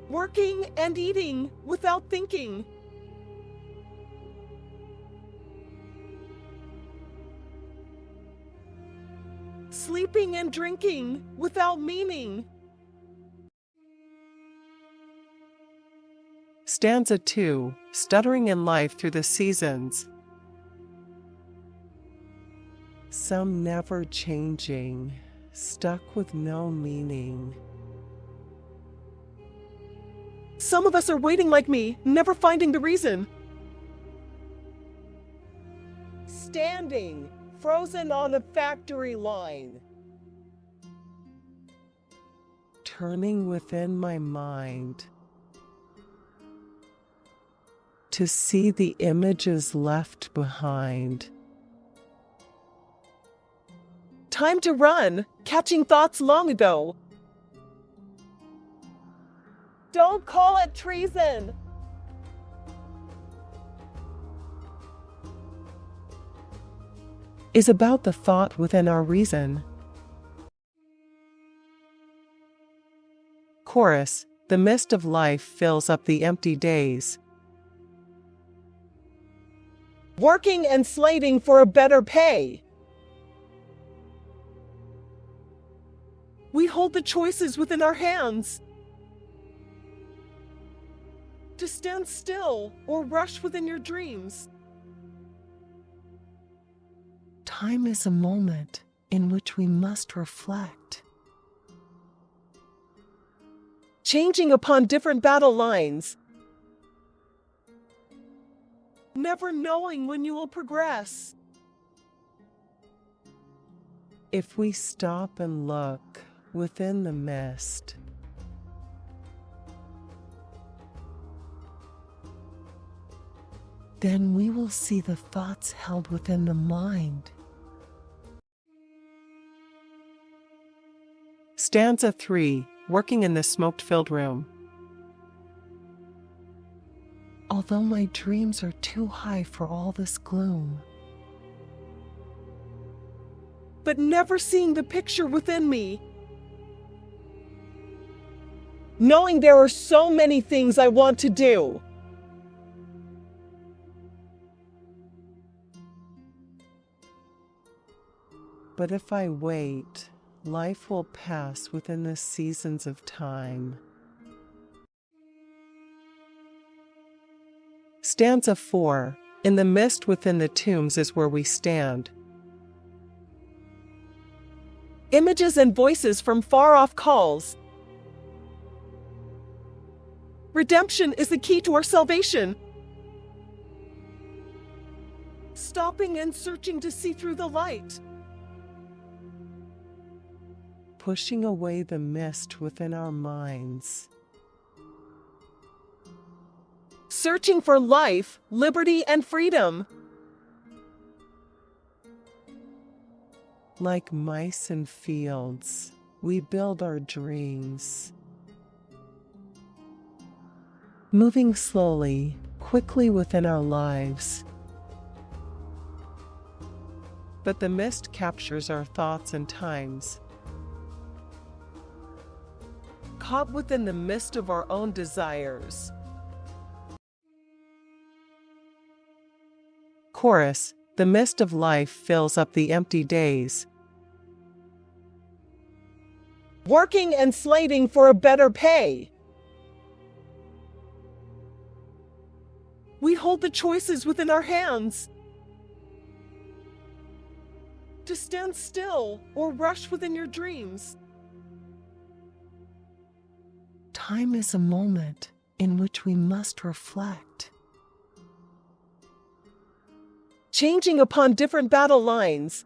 N: Working and eating without thinking. Sleeping and drinking without meaning.
G: Stanza 2, stuttering in life through the seasons. Some never changing, stuck with no meaning.
N: Some of us are waiting like me, never finding the reason. Standing, frozen on a factory line.
G: Turning within my mind to see the images left behind.
N: Time to run, catching thoughts long ago. Don't call it treason.
G: Is about the thought within our reason. Chorus, the mist of life fills up the empty days.
N: Working and slaving for a better pay. We hold the choices within our hands. To stand still or rush within your dreams.
G: Time is a moment in which we must reflect.
N: Changing upon different battle lines. Never knowing when you will progress.
G: If we stop and look within the mist, then we will see the thoughts held within the mind. Stanza 3, working in the smoke-filled room. Although my dreams are too high for all this gloom,
N: but never seeing the picture within me. Knowing there are so many things I want to do.
G: but if I wait, life will pass within the seasons of time. Stanza 4. In the mist within the tombs is where we stand.
N: Images and voices from far-off calls. Redemption is the key to our salvation. Stopping and searching to see through the light.
G: Pushing away the mist within our minds.
N: Searching for life, liberty, and freedom.
G: Like mice in fields, we build our dreams. Moving slowly, quickly within our lives. But the mist captures our thoughts and times.
N: Caught within the mist of our own desires.
G: Chorus, the mist of life fills up the empty days.
N: Working and slaving for a better pay. We hold the choices within our hands. To stand still or rush within your dreams. Time is a moment in which we must reflect. Changing upon different battle lines.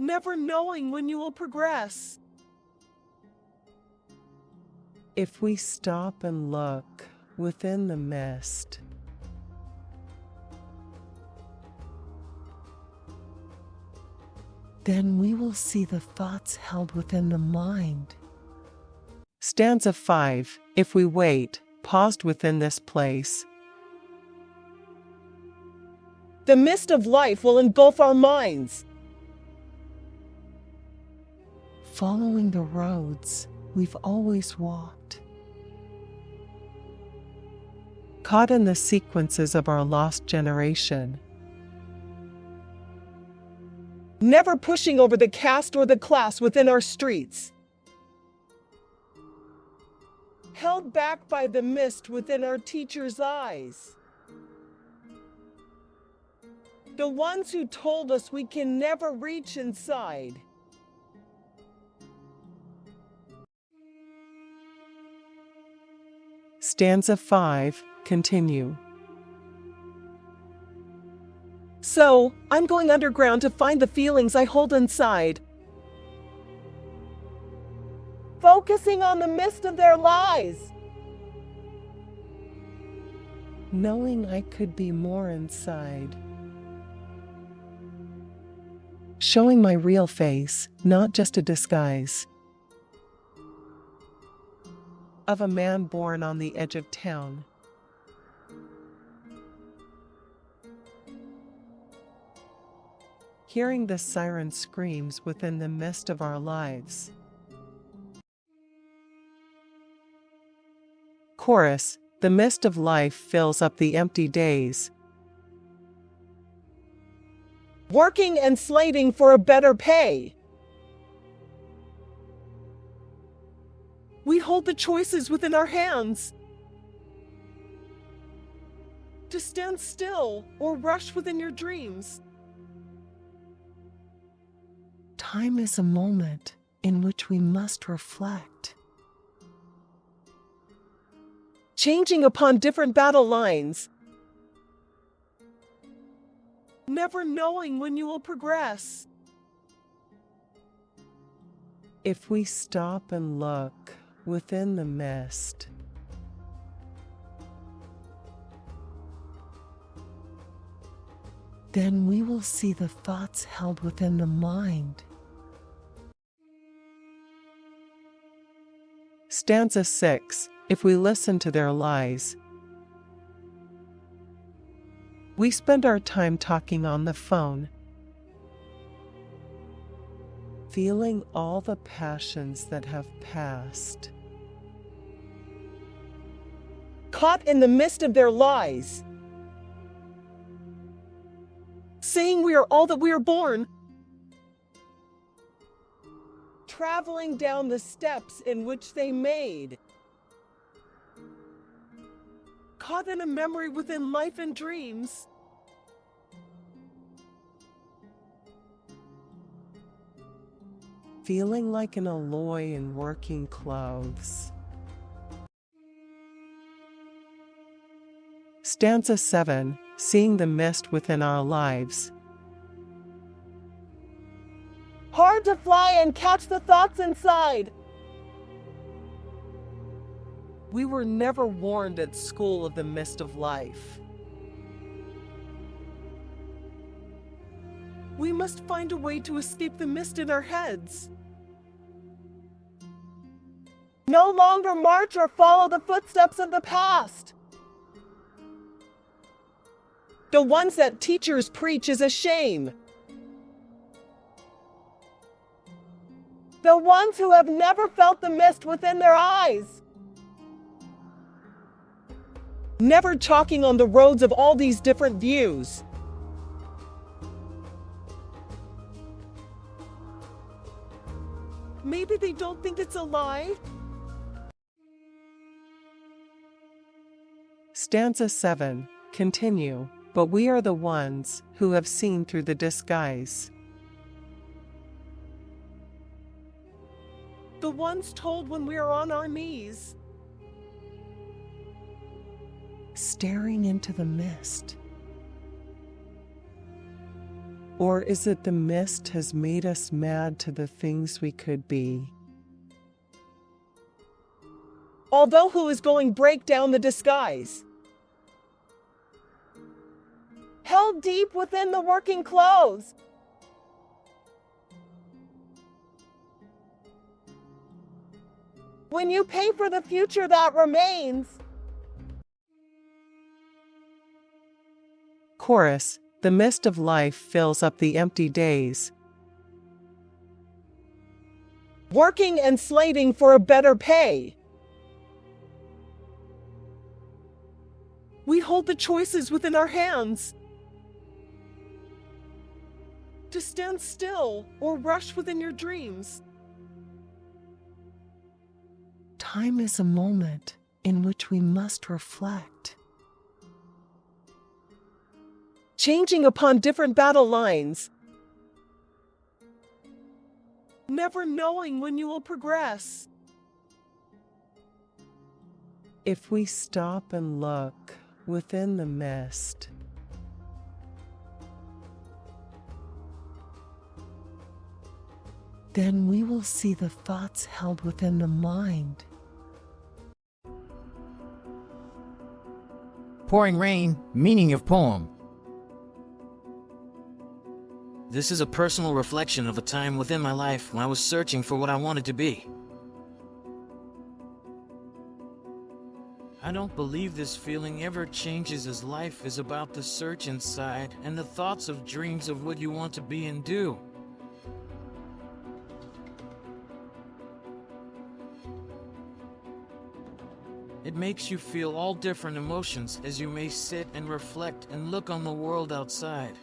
N: Never knowing when you will progress.
G: If we stop and look within the mist, then we will see the thoughts held within the mind. Stanza 5. If we wait, paused within this place,
N: the mist of life will engulf our minds.
G: Following the roads we've always walked. Caught in the sequences of our lost generation.
N: Never pushing over the caste or the class within our streets. Held back by the mist within our teachers' eyes. The ones who told us we can never reach inside.
G: Stanza 5. Continue.
N: So, I'm going underground to find the feelings I hold inside. Focusing on the mist of their lies.
G: Knowing I could be more inside. Showing my real face, not just a disguise. Of a man born on the edge of town. Hearing the siren screams within the mist of our lives. Chorus, the mist of life fills up the empty days.
N: Working and slaving for a better pay. We hold the choices within our hands. To stand still or rush within your dreams. Time is a moment in which we must reflect. Changing upon different battle lines. Never knowing when you will progress.
G: If we stop and look within the mist,
N: then we will see the thoughts held within the mind.
G: Stanza 6. If we listen to their lies, we spend our time talking on the phone, feeling all the passions that have passed.
N: Caught in the mist of their lies. Saying we are all that we are born. Traveling down the steps in which they made. Caught in a memory within life and dreams.
G: Feeling like an alloy in working clothes. Stanza 7. Seeing the mist within our lives.
N: Hard to fly and catch the thoughts inside. We were never warned at school of the mist of life. We must find a way to escape the mist in our heads. No longer march or follow the footsteps of the past. The ones that teachers preach is a shame. The ones who have never felt the mist within their eyes. Never talking on the roads of all these different views. Maybe they don't think it's a lie. Stanza 7. Continue. But we are the ones who have seen through the disguise. The ones told when we are on our knees, staring into the mist. Or is it the mist has made us mad to the things we could be? Although who is going break down the disguise? Held deep within the working clothes. When you pay for the future that remains. Chorus. The mist of life fills up the empty days. Working and slaving for a better pay. We hold the choices within our hands. To stand still or rush within your dreams. Time is a moment in which we must reflect. Changing upon different battle lines. Never knowing when you will progress. If we stop and look within the mist, then we will see the thoughts held within the mind.
I: Pouring Rain, meaning of poem. This is a personal reflection of a time within my life when I was searching for what I wanted to be. I don't believe this feeling ever changes, as life is about the search inside and the thoughts of dreams of what you want to be and do. It makes you feel all different emotions as you may sit and reflect and look on the world outside.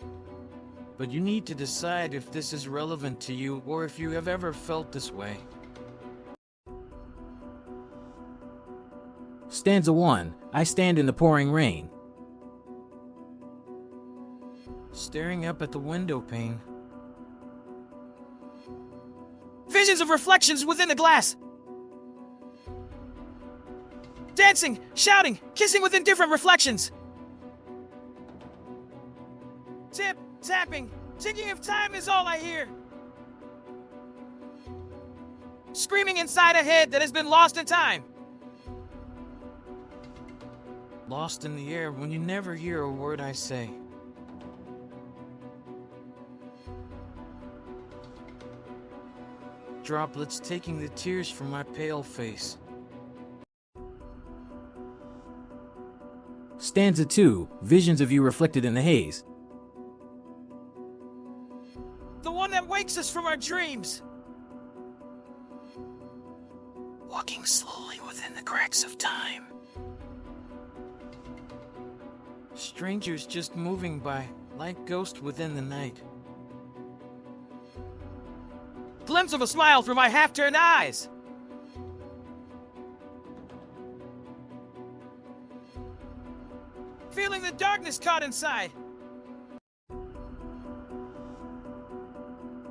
I: But you need to decide if this is relevant to you or if you have ever felt this way. Stanza 1. I stand in the pouring rain. Staring up at the window pane. Visions of reflections within the glass. Dancing, shouting, kissing within different reflections. Tip, tapping, ticking of time is all I hear. Screaming inside a head that has been lost in time. Lost in the air when you never hear a word I say. Droplets taking the tears from my pale face. Stanza 2. Visions of you reflected in the haze. The one that wakes us from our dreams. Walking slowly within the cracks of time. Strangers just moving by, like ghosts within the night. Glimpse of a smile through my half-turned eyes. Feeling the darkness caught inside.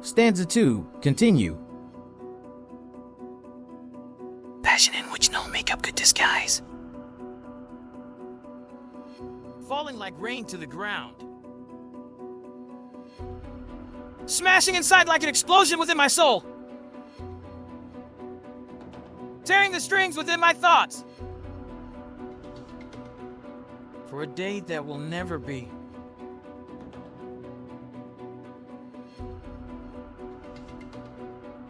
I: Stanza 2. Continue. Passion in which no makeup could disguise. Falling like rain to the ground. Smashing inside like an explosion within my soul. Tearing the strings within my thoughts. For a day that will never be.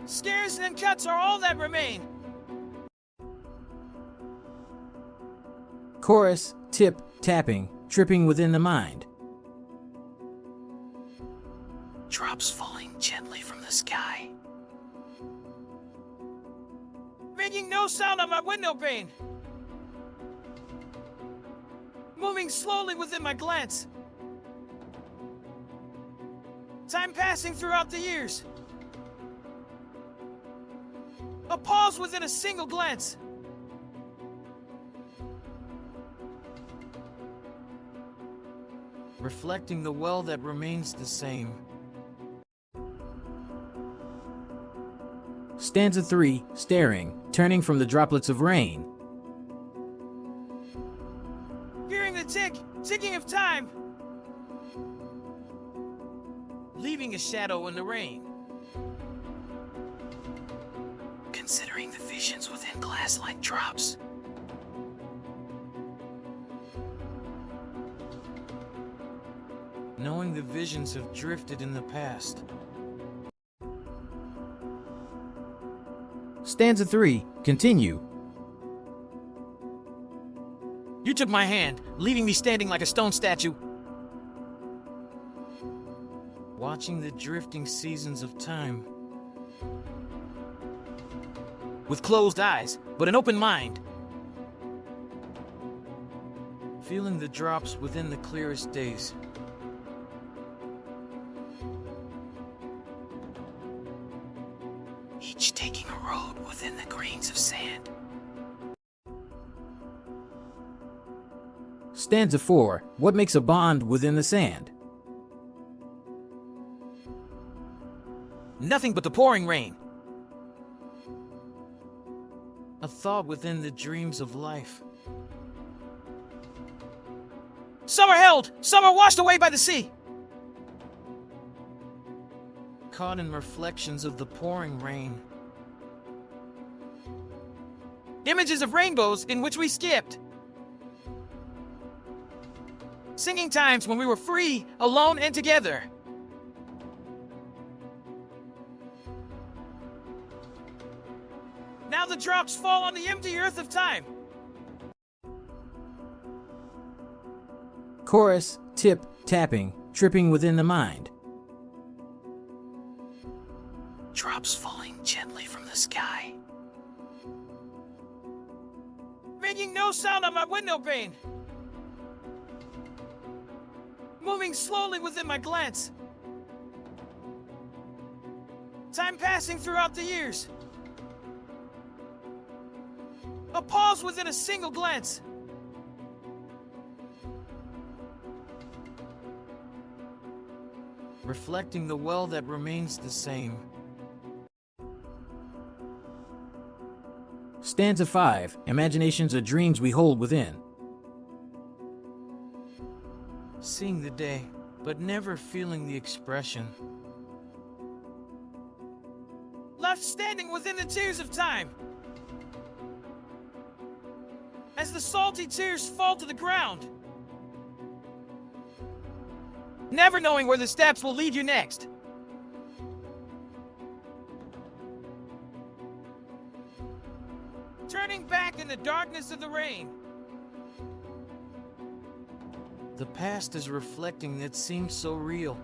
I: Scares and cuts are all that remain. Chorus, tip, tapping, tripping within the mind. Drops falling gently from the sky. Making no sound on my window pane. moving slowly within my glance. Time passing throughout the years. A pause within a single glance. Reflecting the well that remains the same. Stanza 3, staring, turning from the droplets of rain. Hearing the ticking of time. Leaving a shadow in the rain. Considering the visions within glass like drops. Knowing the visions have drifted in the past. Stanza 3, continue. You took my hand, leaving me standing like a stone statue. Watching the drifting seasons of time. With closed eyes, but an open mind. Feeling the drops within the clearest days. Each taking a road within the grains of sand. Stanza 4, what makes a bond within the sand? Nothing but the pouring rain. A thought within the dreams of life. Some are held, some are washed away by the sea. Caught in reflections of the pouring rain. Images of rainbows in which we skipped. Singing times when we were free, alone, and together. Now the drops fall on the empty earth of time. Chorus, tip, tapping, tripping within the mind. Drops falling gently from the sky. Making no sound on my window pane. Moving slowly within my glance. Time passing throughout the years. A pause within a single glance. Reflecting the well that remains the same. Stanza 5, imaginations are dreams we hold within. Seeing the day, but never feeling the expression. Left standing within the tears of time. As the salty tears fall to the ground. Never knowing where the steps will lead you next. Turning back in the darkness of the rain. The past is reflecting that seems so real.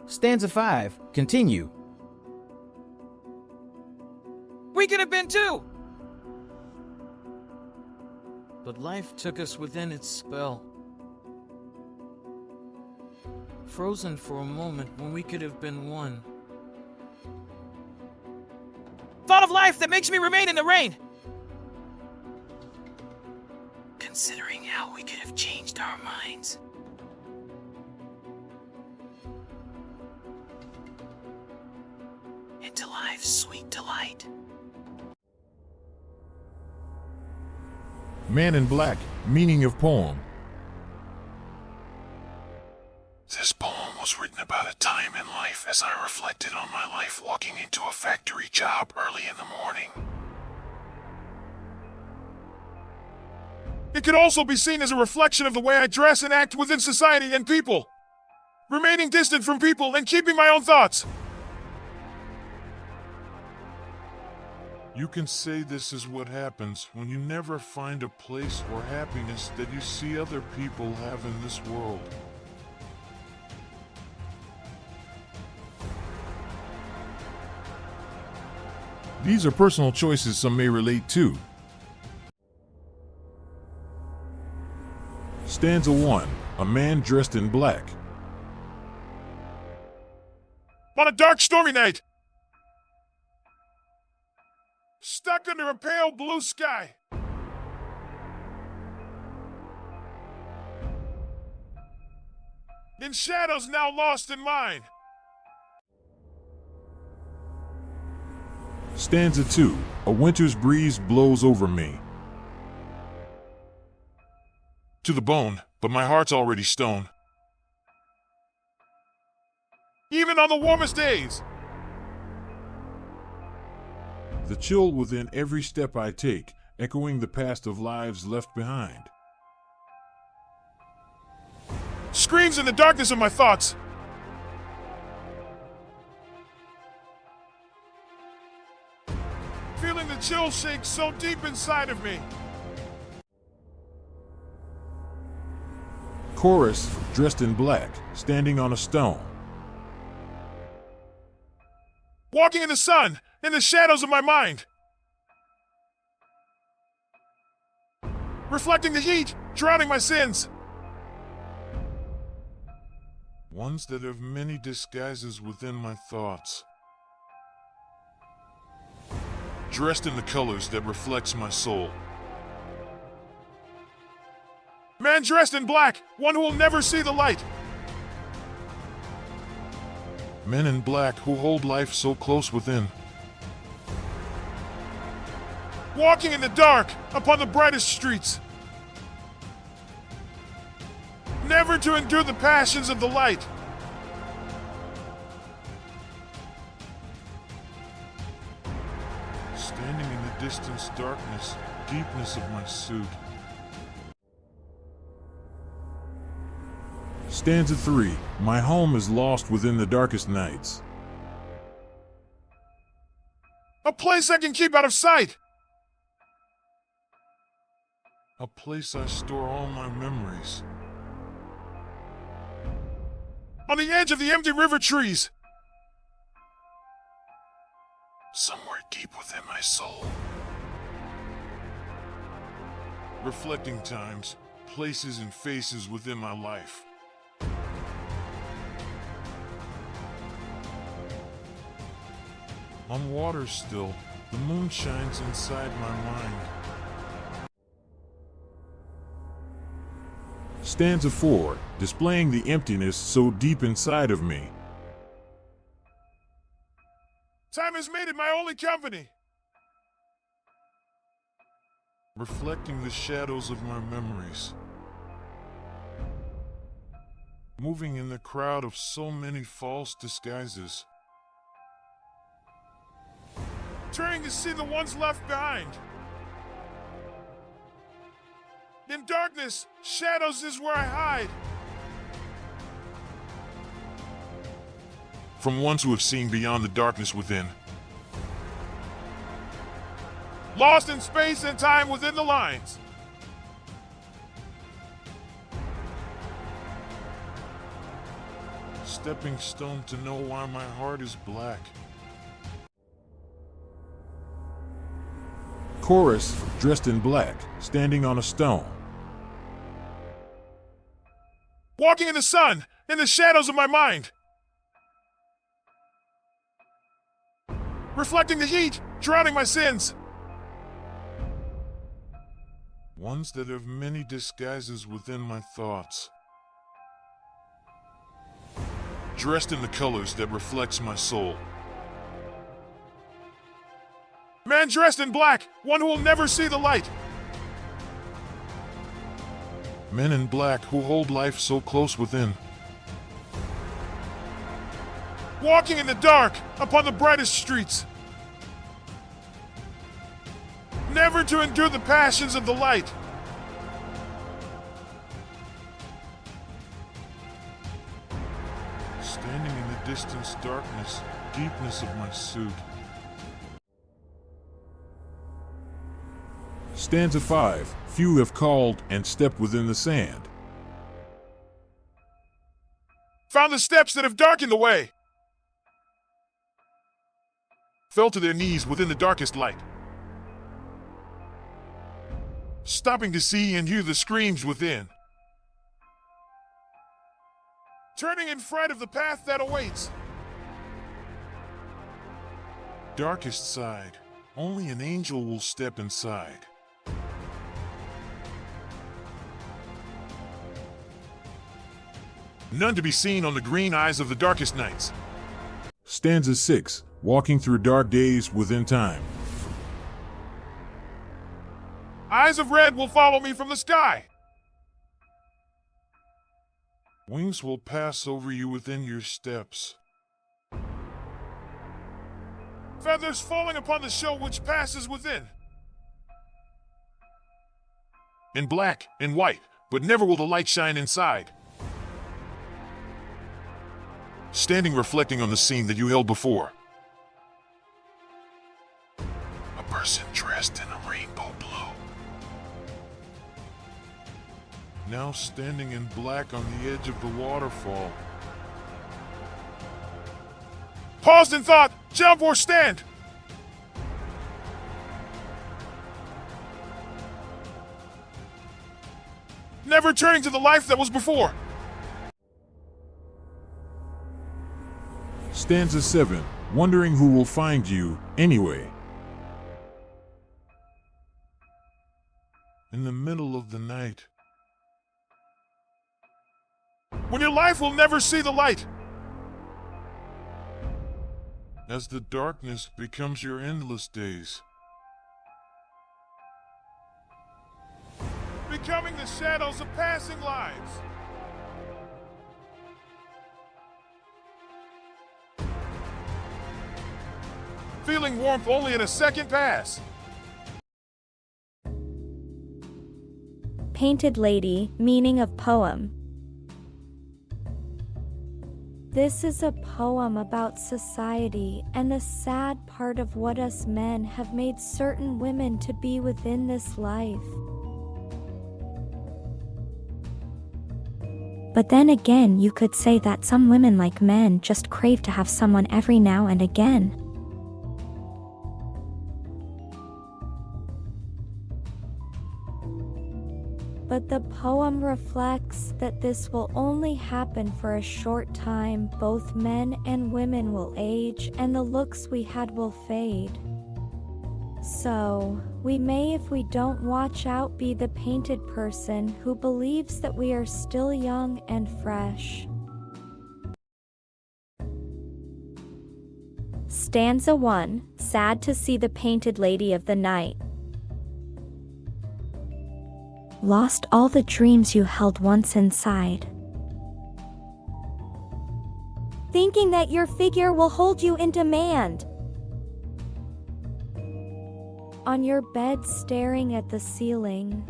I: Stanza 5, continue. We could have been too! But life took us within its spell. Frozen for a moment when we could have been one. Thought of life that makes me remain in the rain. Considering how we could have changed our minds. Into life's sweet delight.
A: Man in Black, meaning of poem. This poem was written about a time in life as I reflected on my life walking into a factory job early in the morning. It could also be seen as a reflection of the way I dress and act within society and people. Remaining distant from people and keeping my own thoughts. You can say this is what happens when you never find a place or happiness that you see other people have in this world. These are personal choices some may relate to. Stanza 1. A man dressed in black. On a dark, stormy night, stuck under a pale blue sky, in shadows now lost in mine. Stanza 2. A winter's breeze blows over me. To the bone, but my heart's already stone. Even on the warmest days, the chill within every step I take, echoing the past of lives left behind. Screams in the darkness of my thoughts. Feeling the chill shake so deep inside of me. Chorus, dressed in black, standing on a stone. Walking in the sun, in the shadows of my mind. Reflecting the heat, drowning my sins. Ones that have many disguises within my thoughts. Dressed in the colors that reflects my soul. Man dressed in black, one who will never see the light. Men in black who hold life so close within. Walking in the dark upon the brightest streets. Never to endure the passions of the light. Standing in the distance darkness, deepness of my suit. Stanza 3. My home is lost within the darkest nights. A place I can keep out of sight. A place I store all my memories. On the edge of the empty river trees. Somewhere deep within my soul. Reflecting times, places and faces within my life. On water still, the moon shines inside my mind. Stanza 4, displaying the emptiness so deep inside of me. Time has made it my only company. Reflecting the shadows of my memories. Moving in the crowd of so many false disguises. Turning to see the ones left behind. In darkness, shadows is where I hide. From ones who have seen beyond the darkness within. Lost in space and time within the lines. Stepping stone to know why my heart is black. Chorus, dressed in black, standing on a stone. Walking in the sun, in the shadows of my mind. Reflecting the heat, drowning my sins. Ones that have many disguises within my thoughts. Dressed in the colors that reflects my soul. Man dressed in black, one who will never see the light. Men in black who hold life so close within. Walking in the dark upon the brightest streets. Never to endure the passions of the light. Standing in the distance darkness, deepness of my suit. Stanza 5. Few have called and stepped within the sand. Found the steps that have darkened the way. Fell to their knees within the darkest light. Stopping to see and hear the screams within. turning in fright of the path that awaits. Darkest side, only an angel will step inside. None to be seen on the green eyes of the darkest nights. Stanza 6, walking through dark days within time. Eyes of red will follow me from the sky. Wings will pass over you within your steps. Feathers falling upon the show which passes within. In black and white, but never will the light shine inside. Standing reflecting on the scene that you held before. A person dressed in a rainbow blue. Now standing in black on the edge of the waterfall. Paused in thought, jump or stand. Never turning to the life that was before. Stanza 7, wondering who will find you anyway. In the middle of the night. When your life will never see the light. As the darkness becomes your endless days. Becoming the shadows of passing lives. Feeling warmth only in a second pass.
D: Painted Lady, meaning of poem. This is a poem about society and the sad part of what us men have made certain women to be within this life. But then again, you could say that some women, like men, just crave to have someone every now and again. But the poem reflects that this will only happen for a short time. Both men and women will age, and the looks we had will fade. So, we may, if we don't watch out, be the painted person who believes that we are still young and fresh. Stanza 1, sad to see the painted lady of the night. Lost all the dreams you held once inside. Thinking that your figure will hold you in demand. On your bed staring at the ceiling.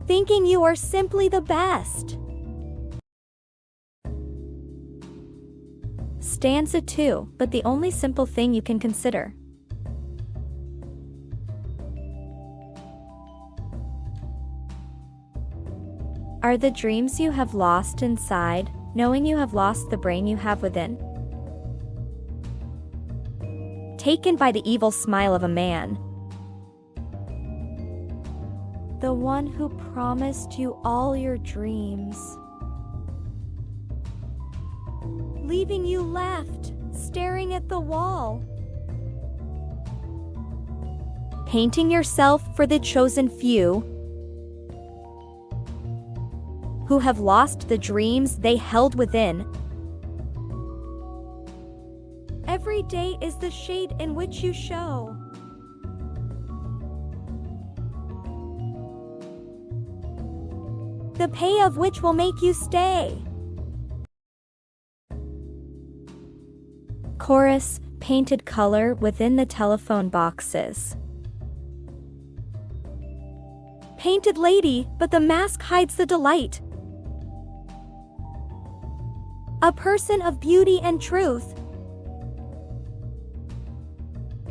D: Thinking you are simply the best. Stanza 2, but the only simple thing you can consider. Are the dreams you have lost inside, knowing you have lost the brain you have within? Taken by the evil smile of a man. The one who promised you all your dreams. Leaving you left, staring at the wall. Painting yourself for the chosen few, who have lost the dreams they held within. Every day is the shade in which you show. The pay of which will make you stay. Chorus, painted color within the telephone boxes. Painted lady, but the mask hides the delight. A person of beauty and truth.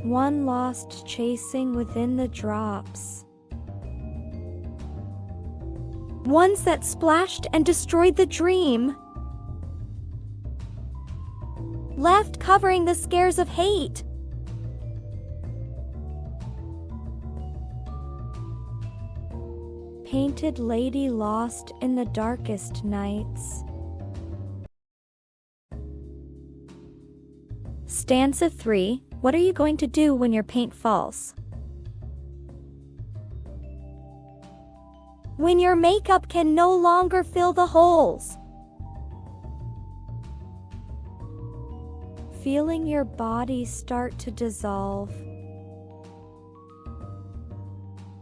D: One lost chasing within the drops. Ones that splashed and destroyed the dream. Left covering the scares of hate. Painted lady lost in the darkest nights. Stanza 3. What are you going to do when your paint falls? When your makeup can no longer fill the holes. Feeling your body start to dissolve.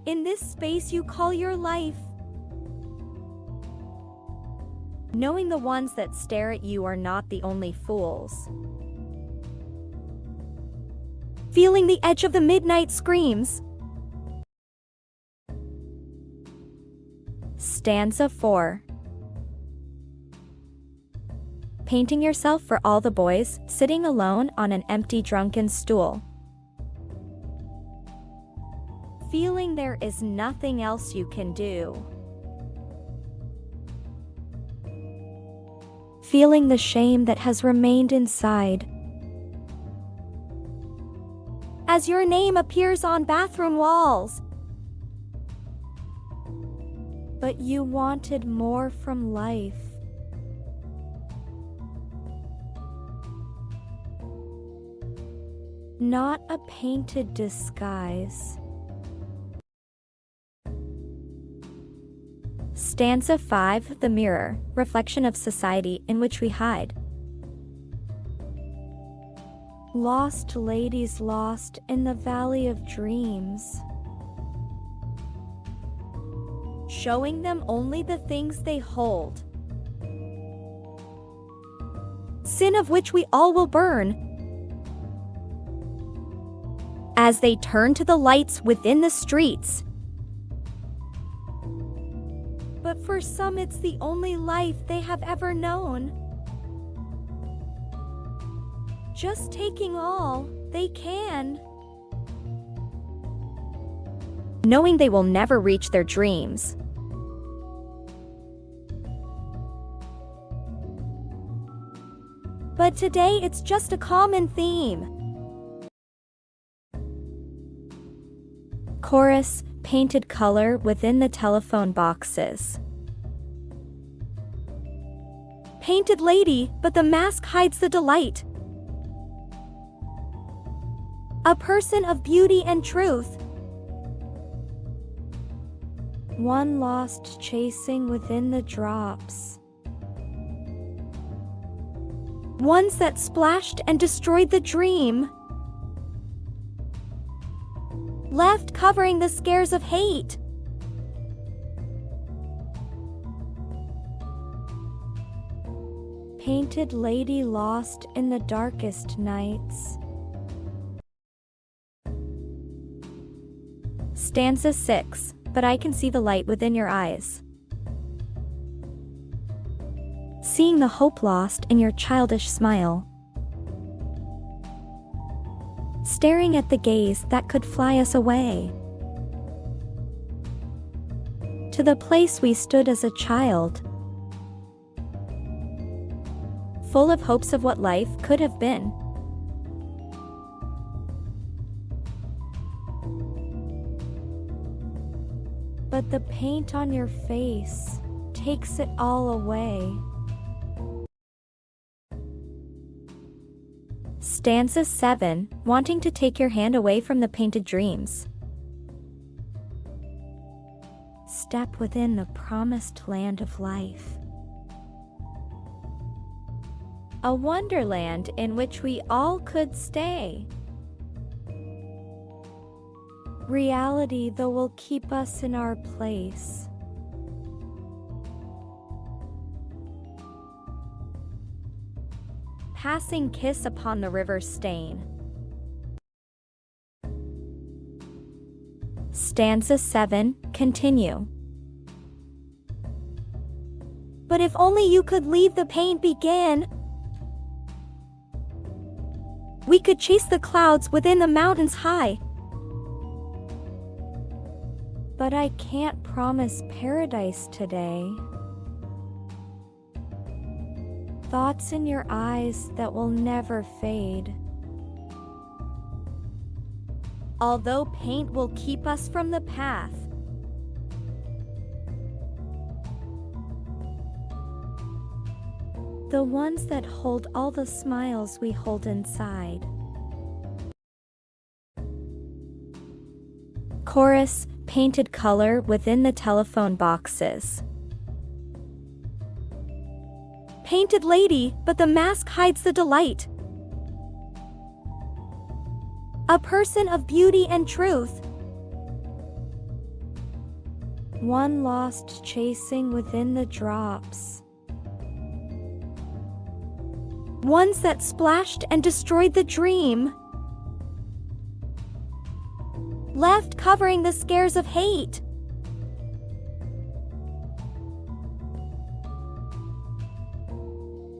D: In this space you call your life. Knowing the ones that stare at you are not the only fools. Feeling the edge of the midnight screams. Stanza 4. Painting yourself for all the boys, sitting alone on an empty drunken stool. Feeling there is nothing else you can do. Feeling the shame that has remained inside. As your name appears on bathroom walls. But you wanted more from life. Not a painted disguise. Stanza 5. The mirror, reflection of society in which we hide. Lost ladies lost in the valley of dreams. Showing them only the things they hold. Sin of which we all will burn. As they turn to the lights within the streets. But for some it's the only life they have ever known. Just taking all they can. Knowing they will never reach their dreams. But today it's just a common theme. Chorus, painted color within the telephone boxes. Painted lady, but the mask hides the delight. A person of beauty and truth. One lost chasing within the drops. Ones that splashed and destroyed the dream. Left covering the scares of hate. Painted lady lost in the darkest nights. Stanza 6. But I can see the light within your eyes. Seeing the hope lost in your childish smile. Staring at the gaze that could fly us away. To the place we stood as a child. Full of hopes of what life could have been. But the paint on your face takes it all away. Stanza 7. Wanting to take your hand away from the painted dreams. Step within the promised land of life. A wonderland in which we all could stay. Reality, though, will keep us in our place. Passing kiss upon the river stain. Stanza 7. Continue. But if only you could leave the paint begin. We could chase the clouds within the mountains high. But I can't promise paradise today. Thoughts in your eyes that will never fade. Although paint will keep us from the path, The ones that hold all the smiles we hold inside. Chorus, painted color within the telephone boxes. Painted lady, but the mask hides the delight. A person of beauty and truth. One lost chasing within the drops. Ones that splashed and destroyed the dream. Left covering the scares of hate.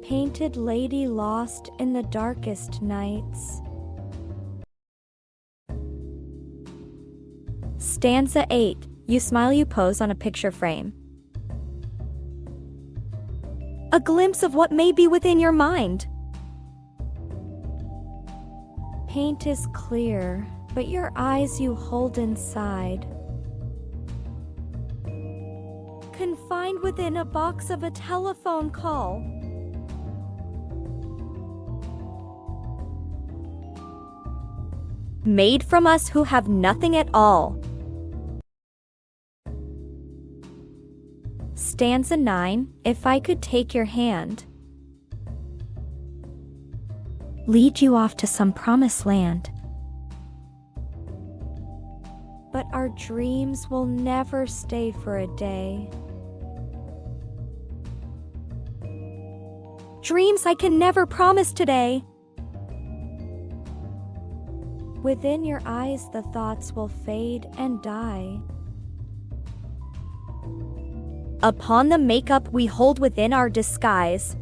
D: Painted lady lost in the darkest nights. Stanza 8. You smile, you pose on a picture frame. A glimpse of what may be within your mind. Paint is clear, but your eyes you hold inside. Confined within a box of a telephone call. Made from us who have nothing at all. Stanza 9. If I could take your hand, lead you off to some promised land. But our dreams will never stay for a day. Dreams I can never promise today. Within your eyes the thoughts will fade and die. Upon the makeup we hold within our disguise,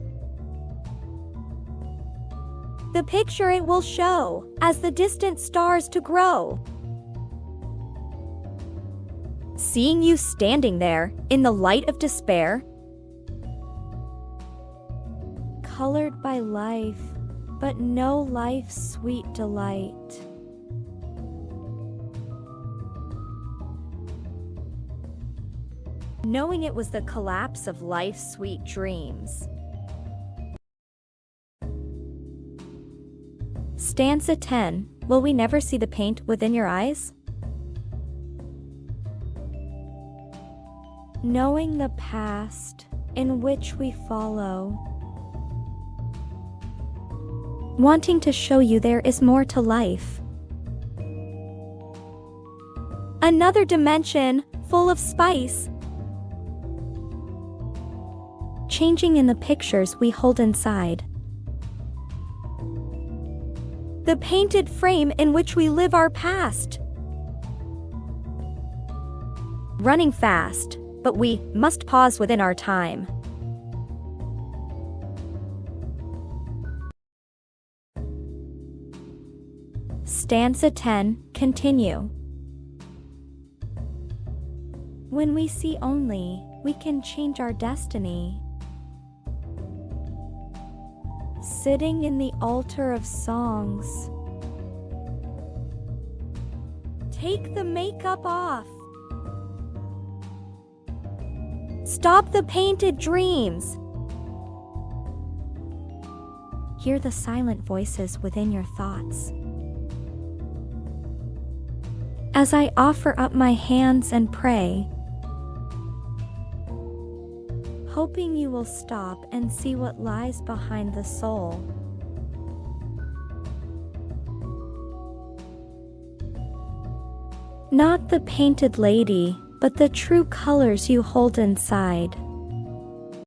D: the picture it will show as the distant stars to grow. Seeing you standing there in the light of despair, colored by life, but no life's sweet delight. Knowing it was the collapse of life's sweet dreams. Stanza 10. Will we never see the paint within your eyes? Knowing the past in which we follow, wanting to show you there is more to life. Another dimension full of spice. Changing in the pictures we hold inside. The painted frame in which we live our past. Running fast, but we must pause within our time. Stanza 10. Continue. When we see only, we can change our destiny. Sitting in the altar of songs, take the makeup off. Stop the painted dreams. Hear the silent voices within your thoughts. As I offer up my hands and pray, hoping you will stop and see what lies behind the soul. Not the painted lady, but the true colors you hold inside.